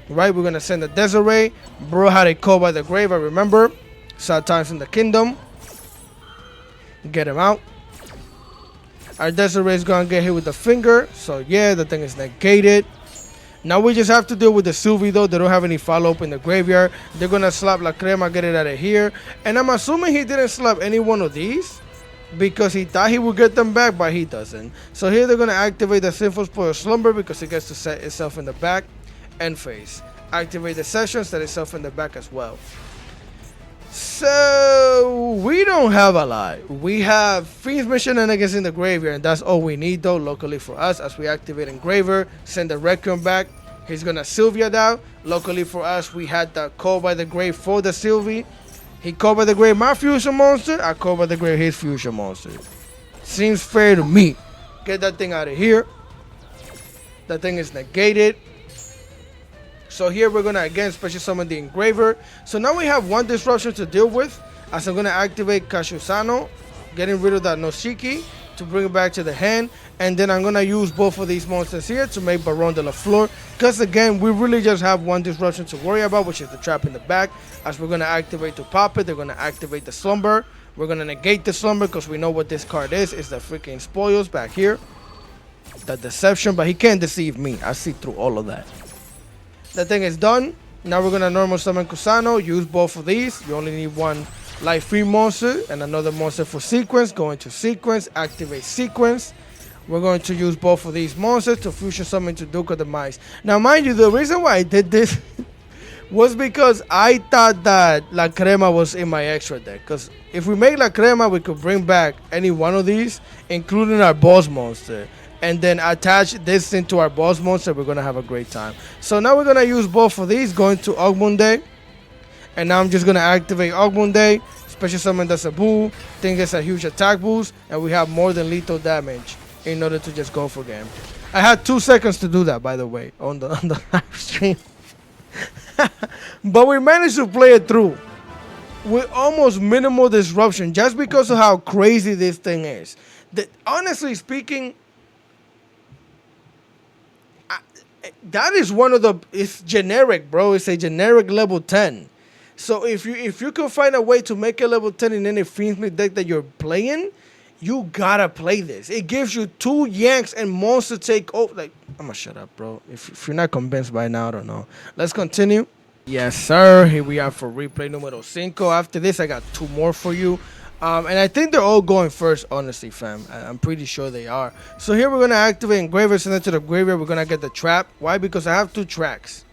Right, we're going to send the Desiree. Bro had a Call by the Grave, I remember. Sad times in the kingdom. Get him out. Our Desiree is going to get hit with the finger. So yeah, the thing is negated. Now we just have to deal with the Sylvie though. They don't have any follow-up in the graveyard. They're going to slap La Crema, get it out of here. And I'm assuming he didn't slap any one of these, because he thought he would get them back, but he doesn't. So here they're going to activate the Sinful Spoil Slumber because it gets to set itself in the back. End phase. Activate the session, set itself in the back as well. So we don't have a lot. We have Fiend's Mission and against in the graveyard, and that's all we need though locally for us. As we activate Engraver, send the Requiem back. He's gonna Sylvia down. Locally for us, we had the Call by the Grave for the Sylvie. He Called by the Grave my fusion monster. I Called by the Grave his fusion monster. Seems fair to me. Get that thing out of here. That thing is negated. So here we're going to again special summon the Engraver. So now we have 1 disruption to deal with. As I'm going to activate Kashusano, getting rid of that Noshiki to bring it back to the hand. And then I'm going to use both of these monsters here to make Baron de la Flor. Because again, we really just have 1 disruption to worry about, which is the trap in the back. As we're going to activate to pop it, they're going to activate the Slumber. We're going to negate the Slumber because we know what this card is. It's the freaking Spoils back here. The Deception, but he can't deceive me. I see through all of that. That thing is done. Now we're going to normal summon Kusano. Use both of these. You only need 1 life free monster and another monster for sequence. Go into sequence. Activate sequence. We're going to use both of these monsters to fusion summon to Duke of the Mice. Now mind you, the reason why I did this was because I thought that La Crema was in my extra deck. Because if we make La Crema, we could bring back any one of these, including our boss monster. And then attach this into our boss monster. We're going to have a great time. So now we're going to use both of these. Going to Ogmunde. And now I'm just going to activate Ogmunde. Special summon the Sabu. Thing gets a huge attack boost. And we have more than lethal damage in order to just go for game. I had 2 seconds to do that, by the way, on the live stream. But we managed to play it through with almost minimal disruption. Just because of how crazy this thing is. Honestly speaking, that is one of the, it's generic, bro. It's a generic level 10. So if you can find a way to make a level 10 in any Fiendsmith deck that you're playing, you gotta play this. It gives you 2 yanks and monster take over. Like, I'm gonna shut up, bro. If you're not convinced by now, I don't know. Let's continue. Yes, sir. Here we are for replay numero 5. After this, I got 2 more for you. And I think they're all going first, honestly, fam. I'm pretty sure they are. So here we're going to activate Engraver, send it to the graveyard. We're going to get the trap. Why? Because I have 2 tracks.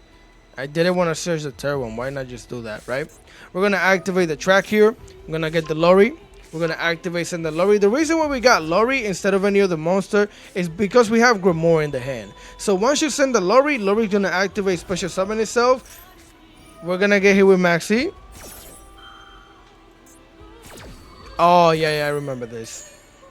I didn't want to search the third one. Why not just do that, right? We're going to activate the track here. I'm going to get the Lori. We're gonna activate send the Lori. The reason why we got Lori instead of any other monster is because we have Grimoire in the hand. So once you send the Lori's gonna activate special summon itself. We're gonna get hit with Maxi. Oh yeah, I remember this.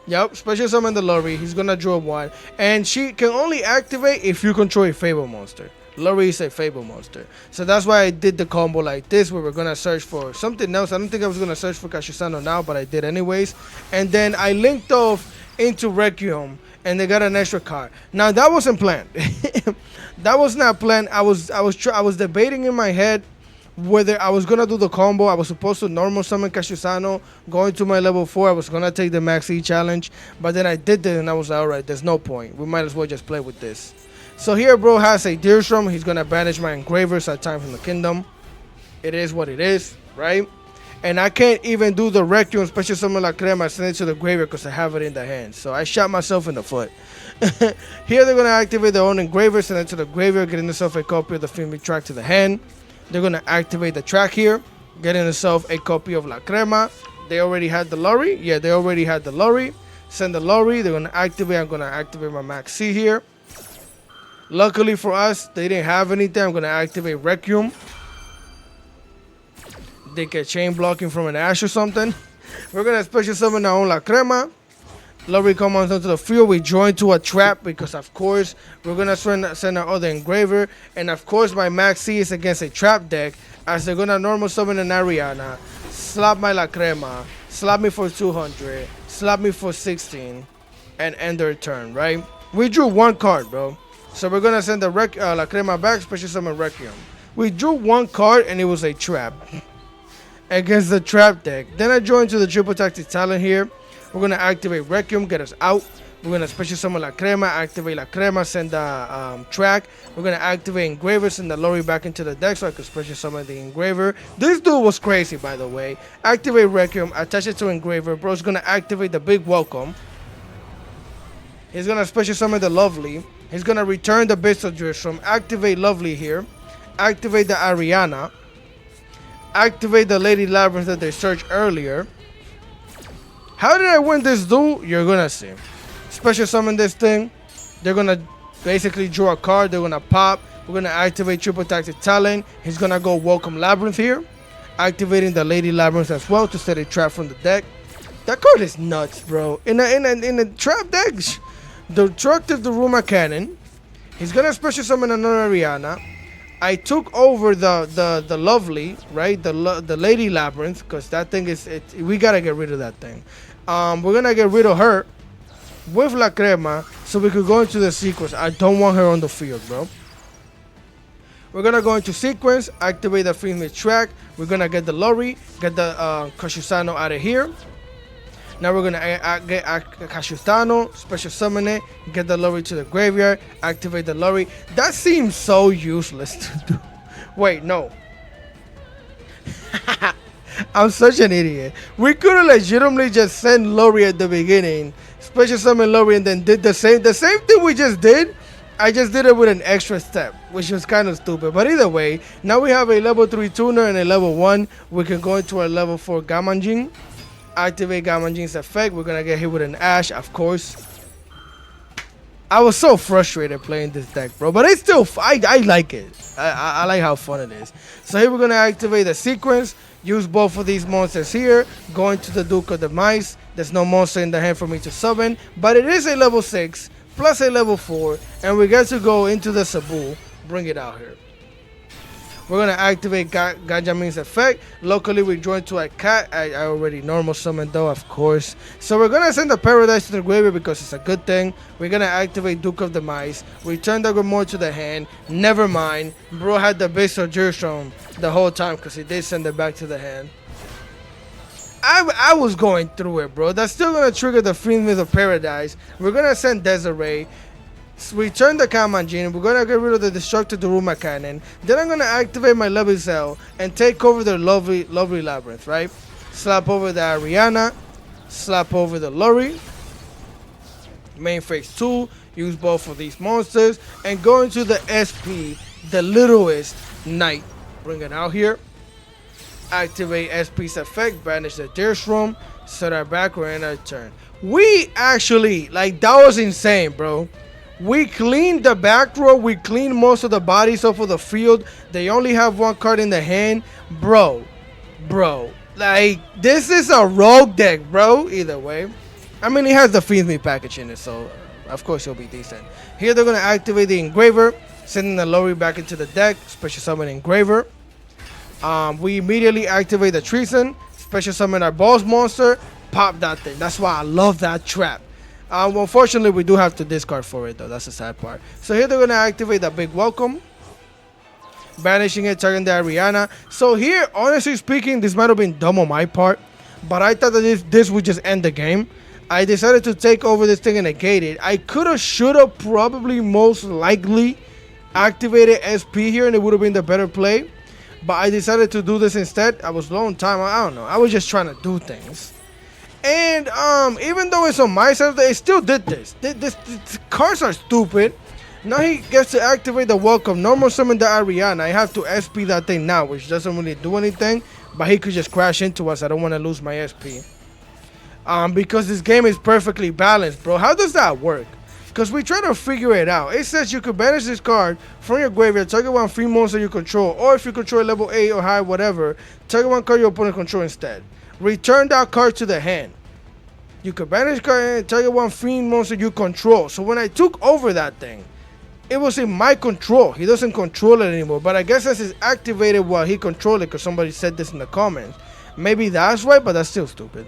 Yep, special summon the Lori. He's gonna draw 1, and she can only activate if you control a Fable monster. Lori is a Fable monster, so that's why I did the combo like this, where we're gonna search for something else. I don't think I was gonna search for Kashusano now, but I did anyways. And then I linked off into Requiem, and they got an extra card. Now that wasn't planned. That was not planned. I was debating in my head whether I was gonna do the combo. I was supposed to normal summon Kashusano, going to my level 4. I was gonna take the Max E challenge, but then I did this and I was like, alright, there's no point. We might as well just play with this. So here bro has a Deerstrom. He's gonna banish my engravers at time from the kingdom. It is what it is, right? And I can't even do the Requiem special summon La Crema, send it to the graveyard because I have it in the hand. So I shot myself in the foot. Here they're gonna activate their own engravers, send it to the graveyard, getting themselves a copy of the Fiend track to the hand. They're going to activate the track here, getting themselves a copy of La Crema. They already had the Lori. Yeah, they already had the Lori. Send the Lori. They're going to activate. I'm going to activate my Max C here. Luckily for us, they didn't have anything. I'm going to activate Requiem. They get chain blocking from an Ash or something. We're going to special summon our own La Crema. Lori comes onto the field. We join to a trap because, of course, we're going to send our other engraver. And, of course, my Max C is against a trap deck, as they're going to normal summon an Ariana, slap my La Crema, slap me for 200, slap me for 16, and end their turn, right? We drew 1 card, bro. So we're going to send the La Crema back, special summon Requiem. We drew 1 card, and it was a trap against the trap deck. Then I joined to the triple tactic talent here. We're going to activate Requiem, get us out. We're going to special summon La Crema, activate La Crema, send the track. We're going to activate Engraver, send the Lori back into the deck so I can special summon the Engraver. This dude was crazy, by the way. Activate Requiem, attach it to Engraver. Bro's going to activate the Big Welcome. He's going to special summon the Lovely. He's going to return the Beast of Jerusalem, activate Lovely here. Activate the Ariana. Activate the Lady Labyrinth that they searched earlier. How did I win this duel? You're gonna see. Special summon this thing. They're gonna basically draw a card. They're gonna pop. We're gonna activate triple tactic talent. He's gonna go Welcome Labyrinth here, activating the Lady Labyrinth as well to set a trap from the deck. That card is nuts, bro. In a trap deck, the Destructive Daruma Cannon. He's gonna special summon another Ariana. I took over the Lovely, right? The Lady Labyrinth, because that thing is we gotta get rid of that thing. We're gonna get rid of her with La Crema so we could go into the sequence. I don't want her on the field, bro. We're gonna go into sequence, activate the Fiend track. We're gonna get the Lori, get the Kashusano out of here. Now we're gonna get Kashusano, special summon it, get the Lori to the graveyard, activate the Lori. That seems so useless to do. Wait, no. I'm such an idiot. We could have legitimately just sent Lori at the beginning, special summon Lori, and then did the same thing we just did. I just did it with an extra step, which was kind of stupid. But either way, now we have a level 3 tuner and a level 1. We can go into our level 4 Gamanjin. Activate Gamanjin's effect. We're gonna get hit with an Ash, of course. I was so frustrated playing this deck, bro, but it's still I like it. I like how fun it is. So here we're gonna activate the sequence. Use both of these monsters here. Going to the Duke of the Mice. There's no monster in the hand for me to summon, but it is a level 6 plus a level 4, and we get to go into the Sabu. Bring it out here. We're going to activate Gajamin's effect. Locally, we join to a cat. I already normal summoned though, of course. So we're going to send the Paradise to the graveyard because it's a good thing. We're going to activate Duke of the Mice. Return the Grimoire to the hand. Never mind. Bro had the Beast of Jerusalem the whole time because he did send it back to the hand. I was going through it, bro. That's still going to trigger the Fiend of Paradise. We're going to send Desiree. Return the Kamanjin. We're gonna get rid of the Destructive Daruma Cannon. Then I'm gonna activate my Levizel and take over their lovely Labyrinth, right? Slap over the Ariana. Slap over the Lori. Main phase 2. Use both of these monsters. And go into the SP, the littlest Knight. Bring it out here. activate SP's effect, banish the Deer's Room, set our back, we're in our turn. We actually, like, that was insane, bro. We cleaned the back row, we cleaned most of the bodies off of the field. They only have one card in the hand. Bro, like, this is a rogue deck, bro, either way. I mean, it has the Feed Me package in it, so of course it'll be decent. Here they're going to activate the Engraver, sending the Lowry back into the deck, special summon Engraver. We immediately activate the Treason, special summon our boss monster, pop that thing. That's why I love that trap. Well, unfortunately, we do have to discard for it, though. That's the sad part. So here they're going to activate the Big Welcome, banishing it, targeting the Ariana. So here, honestly speaking, this might have been dumb on my part, but I thought that this would just end the game. I decided to take over this thing and negate it. I could have, should have, probably most likely activated SP here, and it would have been the better play. But I decided to do this instead. I was low on time. I don't know. I was just trying to do things. And even though it's on my side, it still did this. These cards are stupid. Now he gets to activate the Welcome. Normal summon the Ariana. I have to SP that thing now, which doesn't really do anything. But he could just crash into us. I don't want to lose my SP. Because this game is perfectly balanced, bro. How does that work? Because we try to figure it out. It says you could banish this card from your graveyard, target one free monster you control, or if you control level 8 or high, whatever, target one card your opponent control instead. Return that card to the hand. You could banish card and target one free monster you control. So when I took over that thing, it was in my control. He doesn't control it anymore. But I guess this is activated while he controlled it, because somebody said this in the comments. Maybe that's right, but that's still stupid.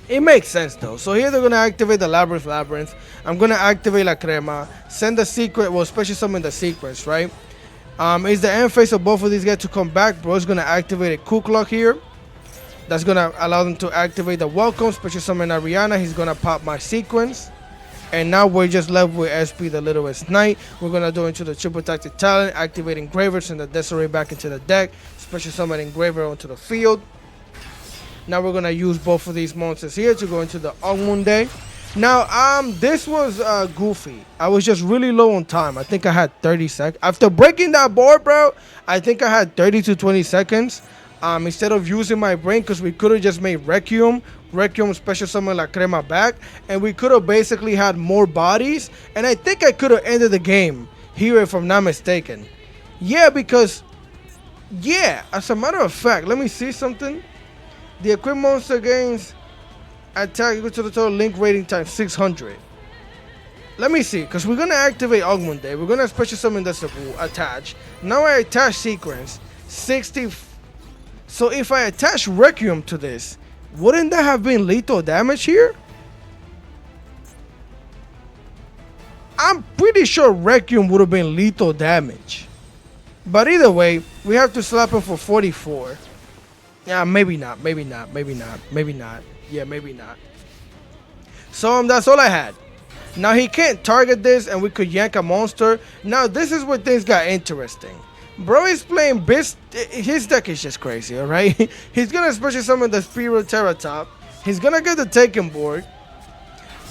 It makes sense though. So here they're going to activate the Labyrinth. I'm going to activate La Crema. Send the secret, well, especially summon the sequence, right? Is the end phase of both of these guys to come back. Bro is going to activate a Cook Lock here. That's going to allow them to activate the Welcome, special summon Ariana. He's going to pop my sequence. And now we're just left with SP, the Littlest Knight. We're going to go into the Triple Tactic Talent, activating Engraver, send the Desiree back into the deck, special summon Engraver onto the field. Now we're going to use both of these monsters here to go into the Ogmunde. Now, this was goofy. I was just really low on time. I think I had 30 seconds. After breaking that board, bro, I think I had 30 to 20 seconds. Instead of using my brain, because we could have just made Requiem special summon La Crema back, and we could have basically had more bodies, and I think I could have ended the game here if I'm not mistaken. Yeah, because, yeah, as a matter of fact, let me see something. The equipped monster gains attack equal to the total link rating times 600. Let me see, because we're going to activate Ogmunde. We're going to special summon the attach. Now I attach sequence 60. So if I attach Requiem to this, wouldn't that have been lethal damage here? I'm pretty sure Requiem would have been lethal damage. But either way, we have to slap him for 44. Yeah, maybe not. Yeah, maybe not. So that's all I had. Now he can't target this, and we could yank a monster. Now this is where things got interesting. Bro is playing his deck is just crazy, alright? He's gonna special summon the Spiro Terratop. He's gonna get the Taken board.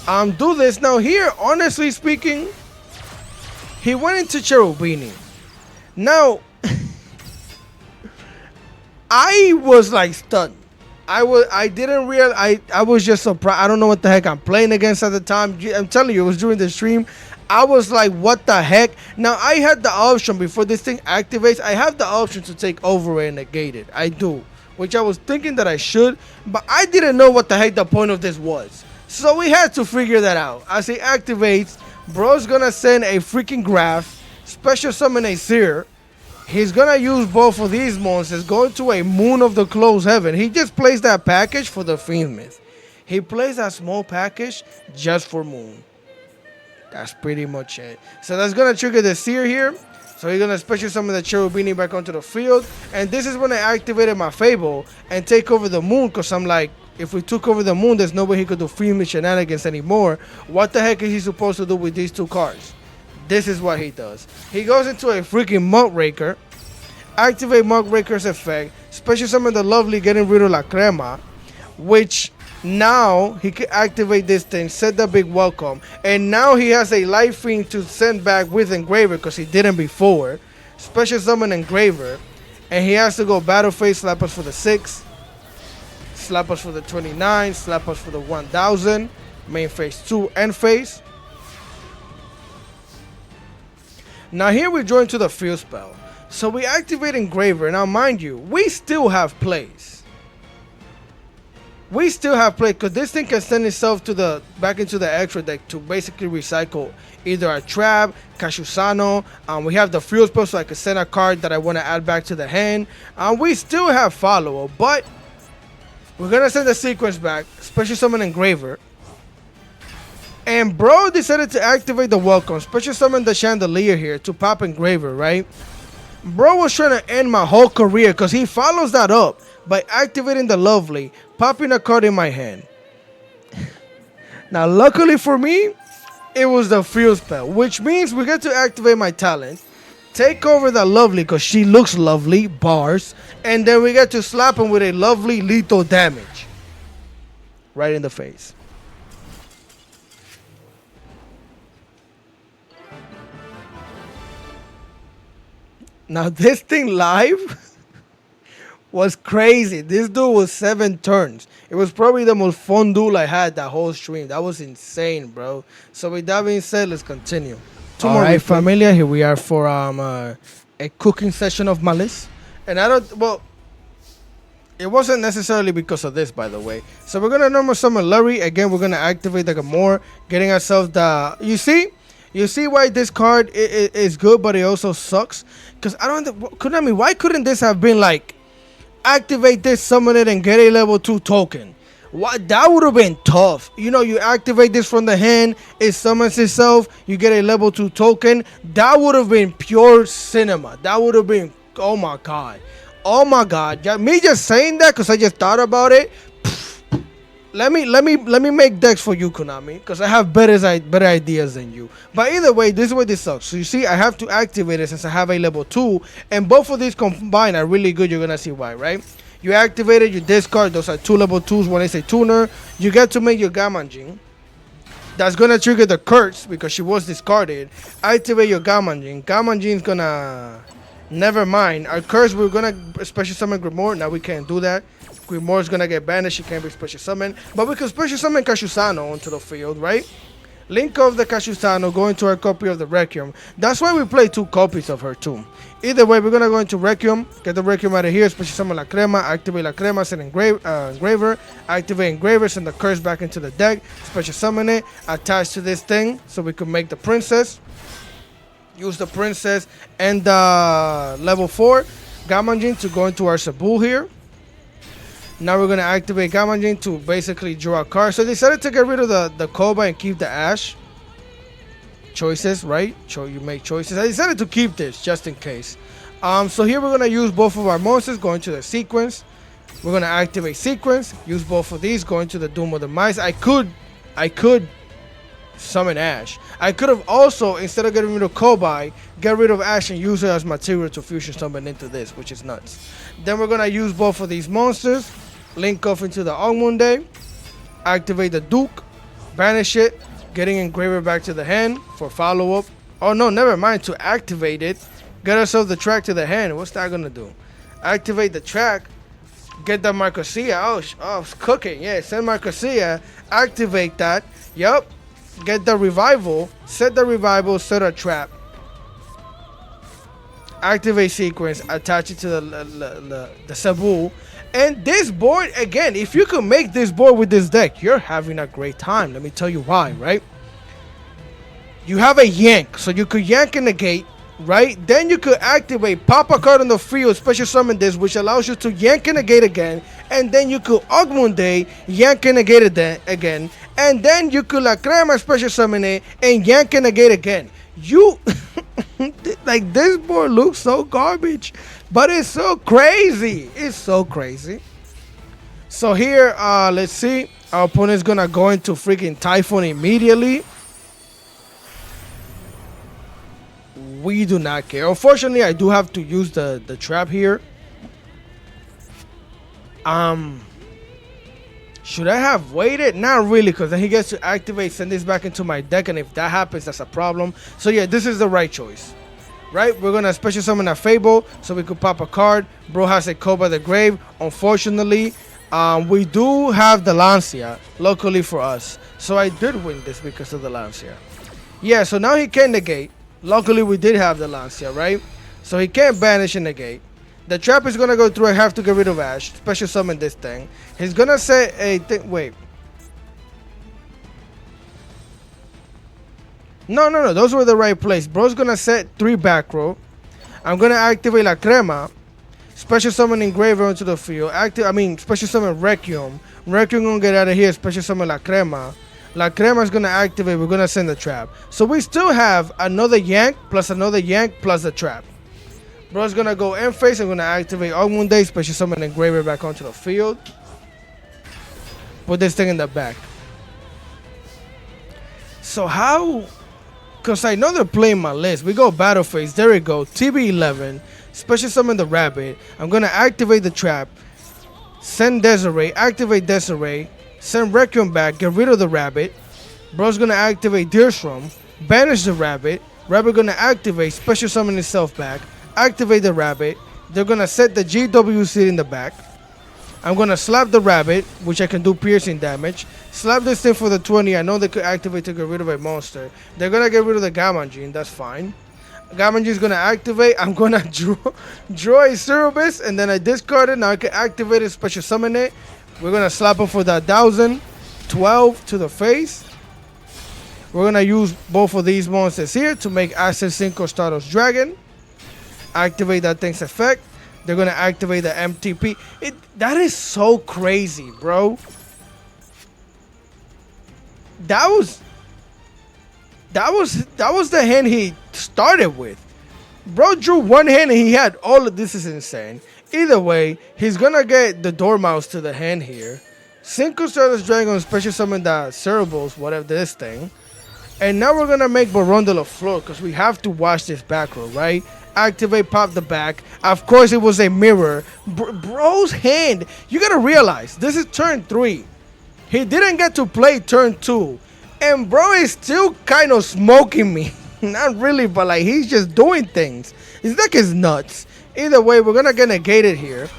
Do this. Now here, honestly speaking, he went into Cherubini. Now I was like stunned. I didn't realize, I was just surprised. I don't know what the heck I'm playing against at the time. I'm telling you, it was during the stream. I was like, what the heck? Now, I had the option before this thing activates. I have the option to take over and negate it. I do. Which I was thinking that I should. But I didn't know what the heck the point of this was. So we had to figure that out. As it activates, bro's gonna send a freaking graph. Special summon a Seer. He's gonna use both of these monsters. Go to a Moon of the Closed Heaven. He just plays that package for the Fiend Myth. He plays that small package just for Moon. That's pretty much it. So that's going to trigger the Seer here. So he's going to special summon the Cherubini back onto the field. And this is when I activated my Fable and take over the Moon. Because I'm like, if we took over the Moon, there's no way he could do Fiend Myth shenanigans anymore. What the heck is he supposed to do with these two cards? This is what he does. He goes into a freaking Muckraker. Activate Muckraker's effect. Special summon the Lovely, getting rid of La Crema. Which... now he can activate this thing, set the Big Welcome, and now he has a Life Fiend to send back with Engraver because he didn't before. Special summon Engraver, And he has to go battle phase, slap us for the 6, slap us for the 29, slap us for the 1000, main phase 2 end phase. Now here we join to the field spell. So we activate Engraver. Now mind you, we still have plays. We still have play because this thing can send itself to the back into the extra deck to basically recycle either a trap, Kashusano. We have the field spell, so I can send a card that I want to add back to the hand. We still have follow-up, but we're gonna send the sequence back, special summon Engraver. And bro decided to activate the welcome, special summon the Chandelier here to pop Engraver, right? Bro was trying to end my whole career because he follows that up by activating the Lovely, popping a card in my hand. Now luckily for me, it was the field spell, which means we get to activate my talent, take over the Lovely because she looks lovely, bars, and then we get to slap him with a lovely lethal damage. Right in the face. Now this thing live was crazy. This dude was 7 turns. It was probably the most fun duel I had that whole stream. That was insane, bro. So with that being said, let's continue. Alright, familia, here we are for a cooking session of Malice. And it wasn't necessarily because of this, by the way. So we're gonna normal summon Larry. Again, we're gonna activate the Gamor, getting ourselves the... You see why this card is good, but it also sucks? Because why couldn't this have been like, activate this, summon it, and get a level 2 token? What, that would have been tough. You know, you activate this from the hand, it summons itself, you get a level 2 token. That would have been pure cinema. That would have been, oh my god. Oh my god. Me just saying that because I just thought about it. Let me make decks for you, Konami, because I have better ideas than you. But either way, this is where this sucks. So you see, I have to activate it since I have a level 2, and both of these combined are really good. You're gonna see why, right? You activate it, you discard. Those are 2 level 2s. One is a tuner. You get to make your Gamanjin. That's gonna trigger the curse because she was discarded. Activate your Gamanjin. Gamanjin's gonna... Never mind. Our curse, we're gonna special summon Grimoire. Now we can't do that. Grimoire's gonna get banished. She can't be special summoned. But we can special summon Kashusano onto the field, right? Link of the Kashusano, go into our copy of the Requiem. That's why we play 2 copies of her too. Either way, we're gonna go into Requiem, get the Requiem out of here, special summon La Crema, activate La Crema, send Engraver, activate Engraver, send the curse back into the deck, special summon it, attach to this thing so we can make the princess. Use the princess and the level 4 Gamanjin to go into our Sabul here. Now we're going to activate Gamanjin to basically draw a card. So they decided to get rid of the Koba and keep the Ash. Choices, right? So you make choices. I decided to keep this just in case. So here we're going to use both of our monsters, going to the sequence. We're going to activate sequence, use both of these, going to the Doom of the Mice. I could summon Ash. I could have also, instead of getting rid of Kobai, get rid of Ash and use it as material to fusion summon into this, which is nuts. Then we're going to use both of these monsters, link off into the Ogmunde, activate the Duke, banish it, getting Engraver back to the hand for follow-up. Oh no, never mind, to activate it, get ourselves the track to the hand. What's that going to do? Activate the track, get the Marcosia. Oh, it's cooking. Yeah, send Marcosia, activate that. Yup. Get the revival, set the revival, set a trap, activate sequence, attach it to the Sabu. And this board, again, if you can make this board with this deck, you're having a great time. Let me tell you why, right? You have a yank, so you could yank and negate, right? Then you could activate, pop a card on the field, special summon this, which allows you to yank and negate again. And then you could Ogmunde, yank and negate it again. And then you could La Crema special summon it and yank and negate again. You, like, this board looks so garbage, but it's so crazy. It's so crazy. So here, let's see. Our opponent's gonna go into freaking Typhoon immediately. We do not care. Unfortunately, I do have to use the trap here. Should I have waited? Not really, because then he gets to activate, send this back into my deck, and if that happens, that's a problem. So yeah, this is the right choice. right? We're gonna special summon a Fable so we could pop a card. Bro has a Cobra the Grave. Unfortunately, we do have the Lancia locally for us, so I did win this because of the Lancia. Yeah, so now he can negate. Luckily, we did have the Lancia, right? So he can't banish and negate. The trap is gonna go through. I have to get rid of Ash. Special summon this thing. He's gonna say a thing. Wait. No. Those were the right place. Bro's gonna set 3 back row. I'm gonna activate La Crema. Special summon Engraver onto the field. Special summon Requiem. Requiem gonna get out of here. Special summon La Crema. La Crema is gonna activate. We're gonna send the trap. So we still have another yank plus the trap. Bro's gonna go end phase. I'm gonna activate Ogmunde. Special summon Engraver back onto the field. Put this thing in the back. So how? Because I know they're playing my list. We go battle phase. There we go. TB11. Special summon the rabbit. I'm going to activate the trap. Send Desiree. Activate Desiree. Send Requiem back. Get rid of the rabbit. Bro's going to activate Deerstrom. Banish the rabbit. Rabbit going to activate. Special summon itself back. Activate the rabbit. They're going to set the GWC in the back. I'm going to slap the rabbit, which I can do piercing damage. Slap this thing for the 20. I know they could activate to get rid of a monster. They're going to get rid of the Gamma Gene. That's fine. Gamma Gene is going to activate. I'm going to draw a Cerberus, and then I discard it. Now I can activate it, special summon it. We're going to slap him for that 1,012 to the face. We're going to use both of these monsters here to make Access 5 Stardust Dragon. Activate that thing's effect. They're going to activate the MTP. That is so crazy, bro. That was the hand he started with. Bro drew one hand and he had all of this. Is insane. Either way, he's going to get the Dormouse to the hand here. 5 Stardust Dragon, special summon the Cerebrals, whatever this thing. And now we're going to make Baron de la Flor because we have to watch this back row, right? Activate, pop the back. Of course, it was a mirror. Bro's hand. You got to realize, this is turn 3. He didn't get to play turn 2. And bro is still kind of smoking me. Not really, but like he's just doing things. His deck is nuts. Either way, we're going to get negated here.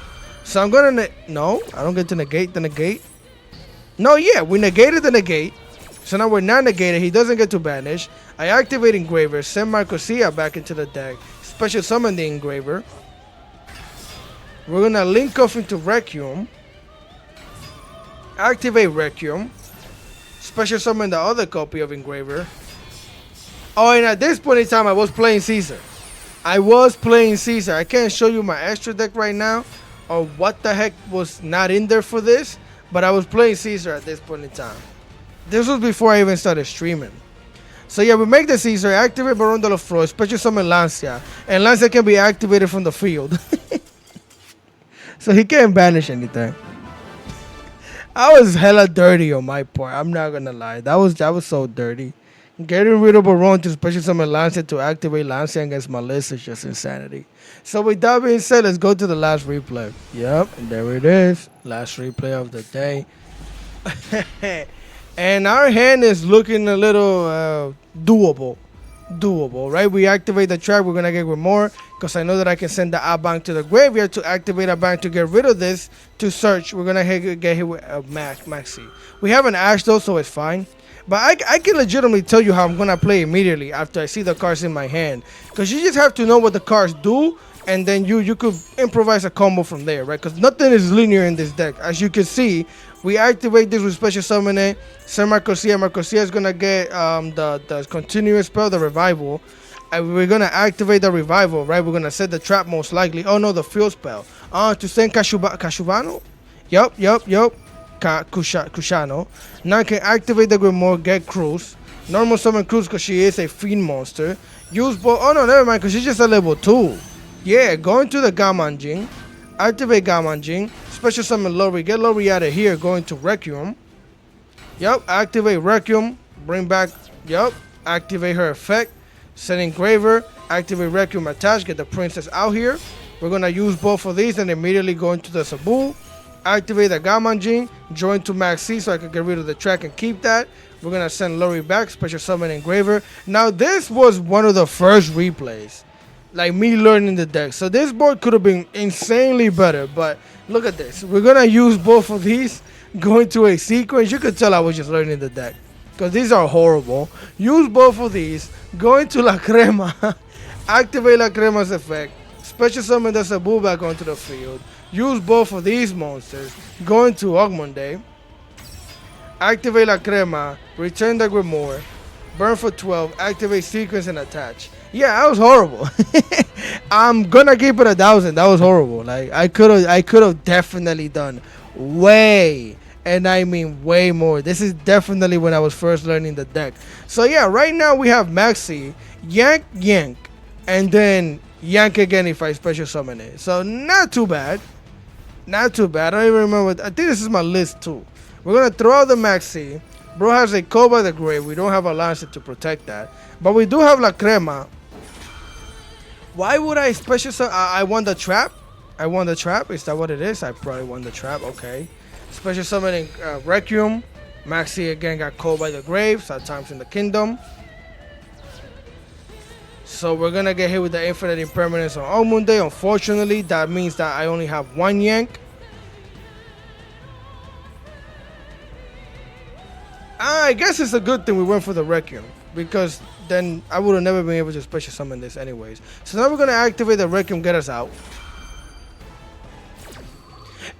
So I'm going to... No, I don't get to negate the negate. No, yeah, we negated the negate. So now we're not negated. He doesn't get to banish. I activate Engraver. Send Marcosia back into the deck. Special summon the Engraver. We're going to link off into Requiem. Activate Requiem. Special summon the other copy of Engraver. Oh, and at this point in time, I was playing Caesar. I can't show you my extra deck right now or what the heck was not in there for this, but I was playing Caesar at this point in time. This was before I even started streaming. So yeah, we make the Caesar, activate Baron de la Flor, special summon Lancia, and Lancia can be activated from the field. So he can't banish anything. I was hella dirty on my part. I'm not gonna lie. That was so dirty. Getting rid of Baron to special summon Lancia to activate Lancia against my list is just insanity. So with that being said, let's go to the last replay. Yep, and there it is. Last replay of the day. And our hand is looking a little doable, right? We activate the trap. We're going to get with more because I know that I can send the A-Bank to the graveyard to activate A-Bank to get rid of this to search. We're going to get hit with a Maxi. We have an Ash though, so it's fine. But I can legitimately tell you how I'm going to play immediately after I see the cards in my hand. Because you just have to know what the cards do. And then you could improvise a combo from there, right? Because nothing is linear in this deck. As you can see, we activate this with special summon it. Send Marcosia. Marcosia is going to get the continuous spell, the revival. And we're going to activate the revival, right? We're going to set the trap most likely. Oh, no, the field spell. To send Kashubano? Yup. Kushano. Now I can activate the Grimoire, get Cruz. Normal summon Cruz because she is a fiend monster. Use both. Oh, no, never mind because she's just a level 2. Yeah, go into the Gamanjin. Activate Gamanjin. Special summon Lori. Get Lori out of here. Go into Requiem. Yup. Activate Requiem. Bring back. Yup. Activate her effect. Send Engraver. Activate Requiem. Attach. Get the princess out here. We're going to use both of these and immediately go into the Sabu. Activate the Gamanjin. Join to Max C so I can get rid of the track and keep that. We're going to send Lori back. Special summon Engraver. Now, this was one of the first replays. like me learning the deck. So this board could have been insanely better, but look at this. We're gonna use both of these, go into a sequence. You could tell I was just learning the deck because these are horrible. Use both of these, go into La Crema, activate La Crema's effect, special summon the Sabu back onto the field. Use both of these monsters, go into Ogmunde, activate La Crema, return the Grimoire, burn for 12, activate sequence and attach. Yeah, that was horrible. I'm gonna keep it 1,000. That was horrible. Like I could have definitely done way, and I mean way more. This is definitely when I was first learning the deck. So yeah, right now we have Maxi, Yank, Yank, and then Yank again if I special summon it. So not too bad. Not too bad. I don't even remember. I think this is my list too. We're gonna throw out the Maxi. Bro has a Call by the Grave. We don't have a Lancer to protect that. But we do have La Crema. Why would I special summon? I won the trap? I won the trap? Is that what it is? I probably won the trap. Okay. Special summoning Requiem. Maxi again got Called by the Grave. So times in the Kingdom. So we're going to get hit with the Infinite Impermanence on Ogmunde. Unfortunately, that means that I only have one Yank. I guess it's a good thing we went for the Requiem, because then I would have never been able to special summon this anyways. So now we're going to activate the Requiem, get us out.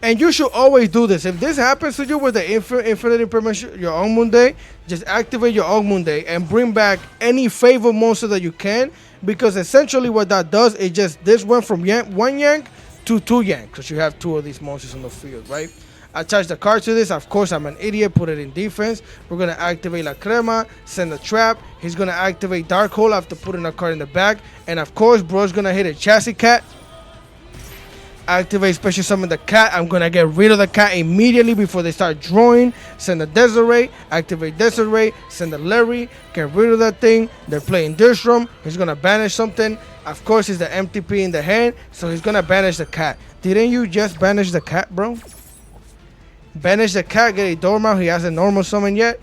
And you should always do this. If this happens to you with the Infinite Impermanence, your Ogmunde, just activate your Ogmunde and bring back any favorite monster that you can, because essentially what that does is just, this went from one Yank to 2 Yank, because you have 2 of these monsters on the field, right? Attach the card to this. Of course, I'm an idiot. Put it in defense. We're going to activate La Crema. Send the trap. He's going to activate Dark Hole after putting a card in the back. And of course, bro's going to hit a Chassis Cat. Activate special summon the cat. I'm going to get rid of the cat immediately before they start drawing. Send the Desiree. Activate Desiree. Send the Larry. Get rid of that thing. They're playing Dishram. He's going to banish something. Of course, he's the MTP in the hand. So he's going to banish the cat. Didn't you just banish the cat, bro? Banish the cat, get a Dormouse. He hasn't normal summon yet.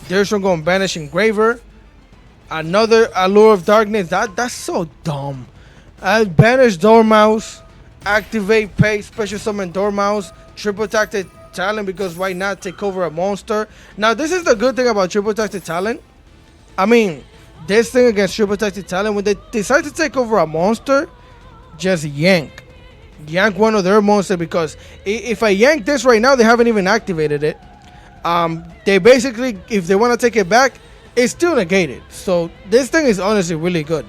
Dishram going to banish Engraver. Another Allure of Darkness. That's so dumb. Banish Dormouse. Activate pay. Special summon Dormouse. Triple tactic talent, because why not take over a monster? Now this is the good thing about triple tactic talent. I mean, this thing against triple tactic talent, when they decide to take over a monster, just yank one of their monsters, because if I yank this right now, they haven't even activated it. They basically, if they want to take it back, it's still negated. So this thing is honestly really good.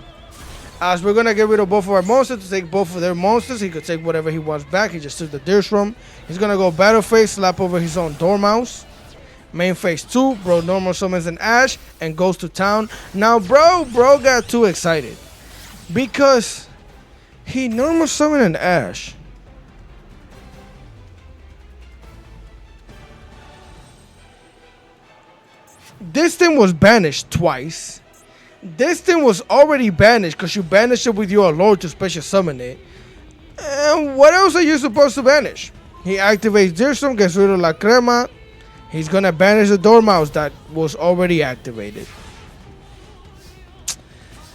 As we're going to get rid of both of our monsters to take both of their monsters. He could take whatever he wants back. He just took the Dishram. He's going to go Battle Phase, slap over his own Dormouse. Main Phase 2, bro normal summons an Ash and goes to town. Now, bro got too excited because he normal summoned an Ash. This thing was banished twice. This thing was already banished because you banished it with your Lord to special summon it. And what else are you supposed to banish? He activates Dishram, gets rid of La Crema. He's going to banish the Dormouse that was already activated.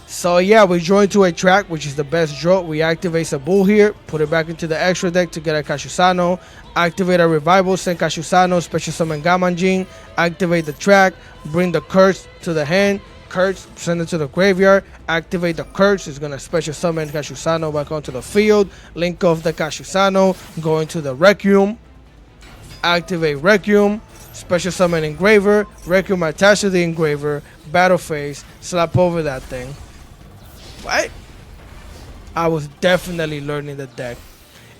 So yeah, we draw into a track, which is the best draw. We activate Sabu here, put it back into the extra deck to get a Kashusano. Activate a Revival, send Kashusano, special summon Gamanjin. Activate the track, bring the Curse to the hand. Curse, send it to the graveyard. Activate the Curse. It's going to special summon Kashusano back onto the field. Link off the Kashusano, go into the Requiem. Activate Requiem. Special summon Engraver. Requiem attached to the Engraver. Battle phase. Slap over that thing. What? I was definitely learning the deck.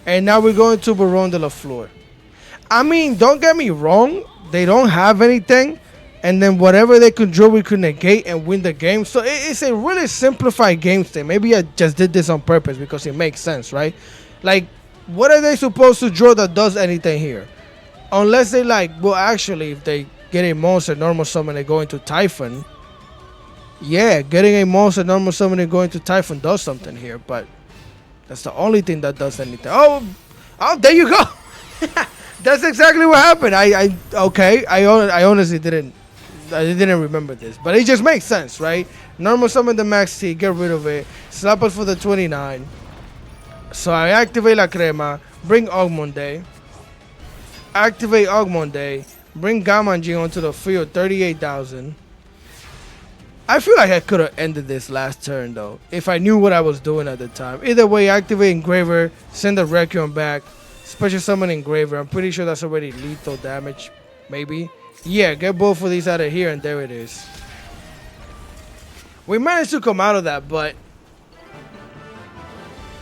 And now we're going to Baron de la Fleur. I mean, don't get me wrong. They don't have anything. And then whatever they could draw, we could negate and win the game. So it's a really simplified game state. Maybe I just did this on purpose because it makes sense, right? Like, what are they supposed to draw that does anything here? Unless they like, well, actually, if they get a monster normal summon and go into Typhon. Yeah, getting a monster normal summon and going to Typhon does something here. But that's the only thing that does anything. Oh, there you go. That's exactly what happened. I honestly didn't I didn't remember this, but it just makes sense, right? Normal summon the Max T, get rid of it, slap us for the 29. So I activate La Crema, bring Ogmonde, activate Ogmonde, bring Gamanji onto the field, 38,000. I feel like I could have ended this last turn though, if I knew what I was doing at the time. Either way, activate Engraver, send the Requiem back, special summon Engraver. I'm pretty sure that's already lethal damage, maybe. Yeah, get both of these out of here, and there it is. We managed to come out of that, but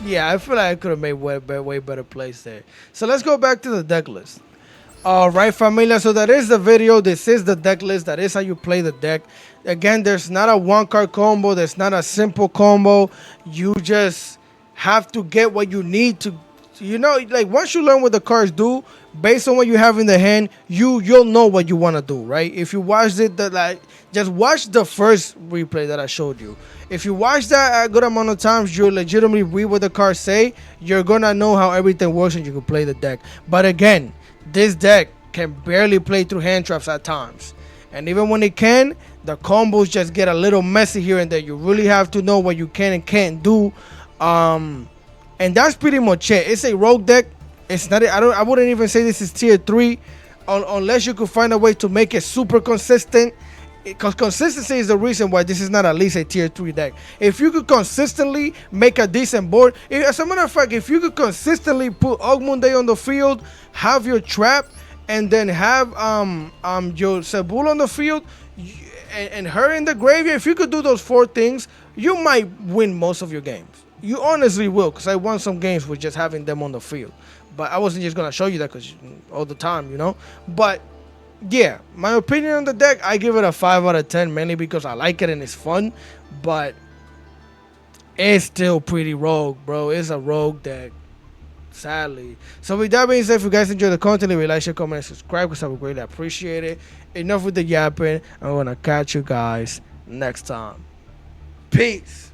yeah, I feel like I could have made way better plays there. So let's go back to the deck list. Alright, familia, so that is the video. This is the deck list. That is how you play the deck. Again, there's not a one card combo. There's not a simple combo. You just have to get what you need to, you know, like once you learn what the cards do, based on what you have in the hand, you'll know what you want to do, right? If you watched it, just watch the first replay that I showed you. If you watch that a good amount of times, you legitimately read what the cards say. You're gonna know how everything works, and you can play the deck. But again, this deck can barely play through hand traps at times, and even when it can, the combos just get a little messy here and there. You really have to know what you can and can't do, and that's pretty much it. It's a rogue deck. It's not. I wouldn't even say this is tier 3, unless you could find a way to make it super consistent. Because consistency is the reason why this is not at least a tier 3 deck. If you could consistently make a decent board, as a matter of fact, if you could consistently put Ogmunde on the field, have your trap, and then have your Sebul on the field, and her in the graveyard, if you could do those 4 things, you might win most of your games. You honestly will, because I won some games with just having them on the field. But I wasn't just gonna show you that because all the time, you know. But yeah, my opinion on the deck, I give it a 5 out of 10, mainly because I like it and it's fun, but it's still pretty rogue, bro. It's a rogue deck, sadly. So with that being said, if you guys enjoy the content, leave a like, share, comment, and subscribe, because I would greatly appreciate it. Enough with the yapping. I'm gonna catch you guys next time. Peace.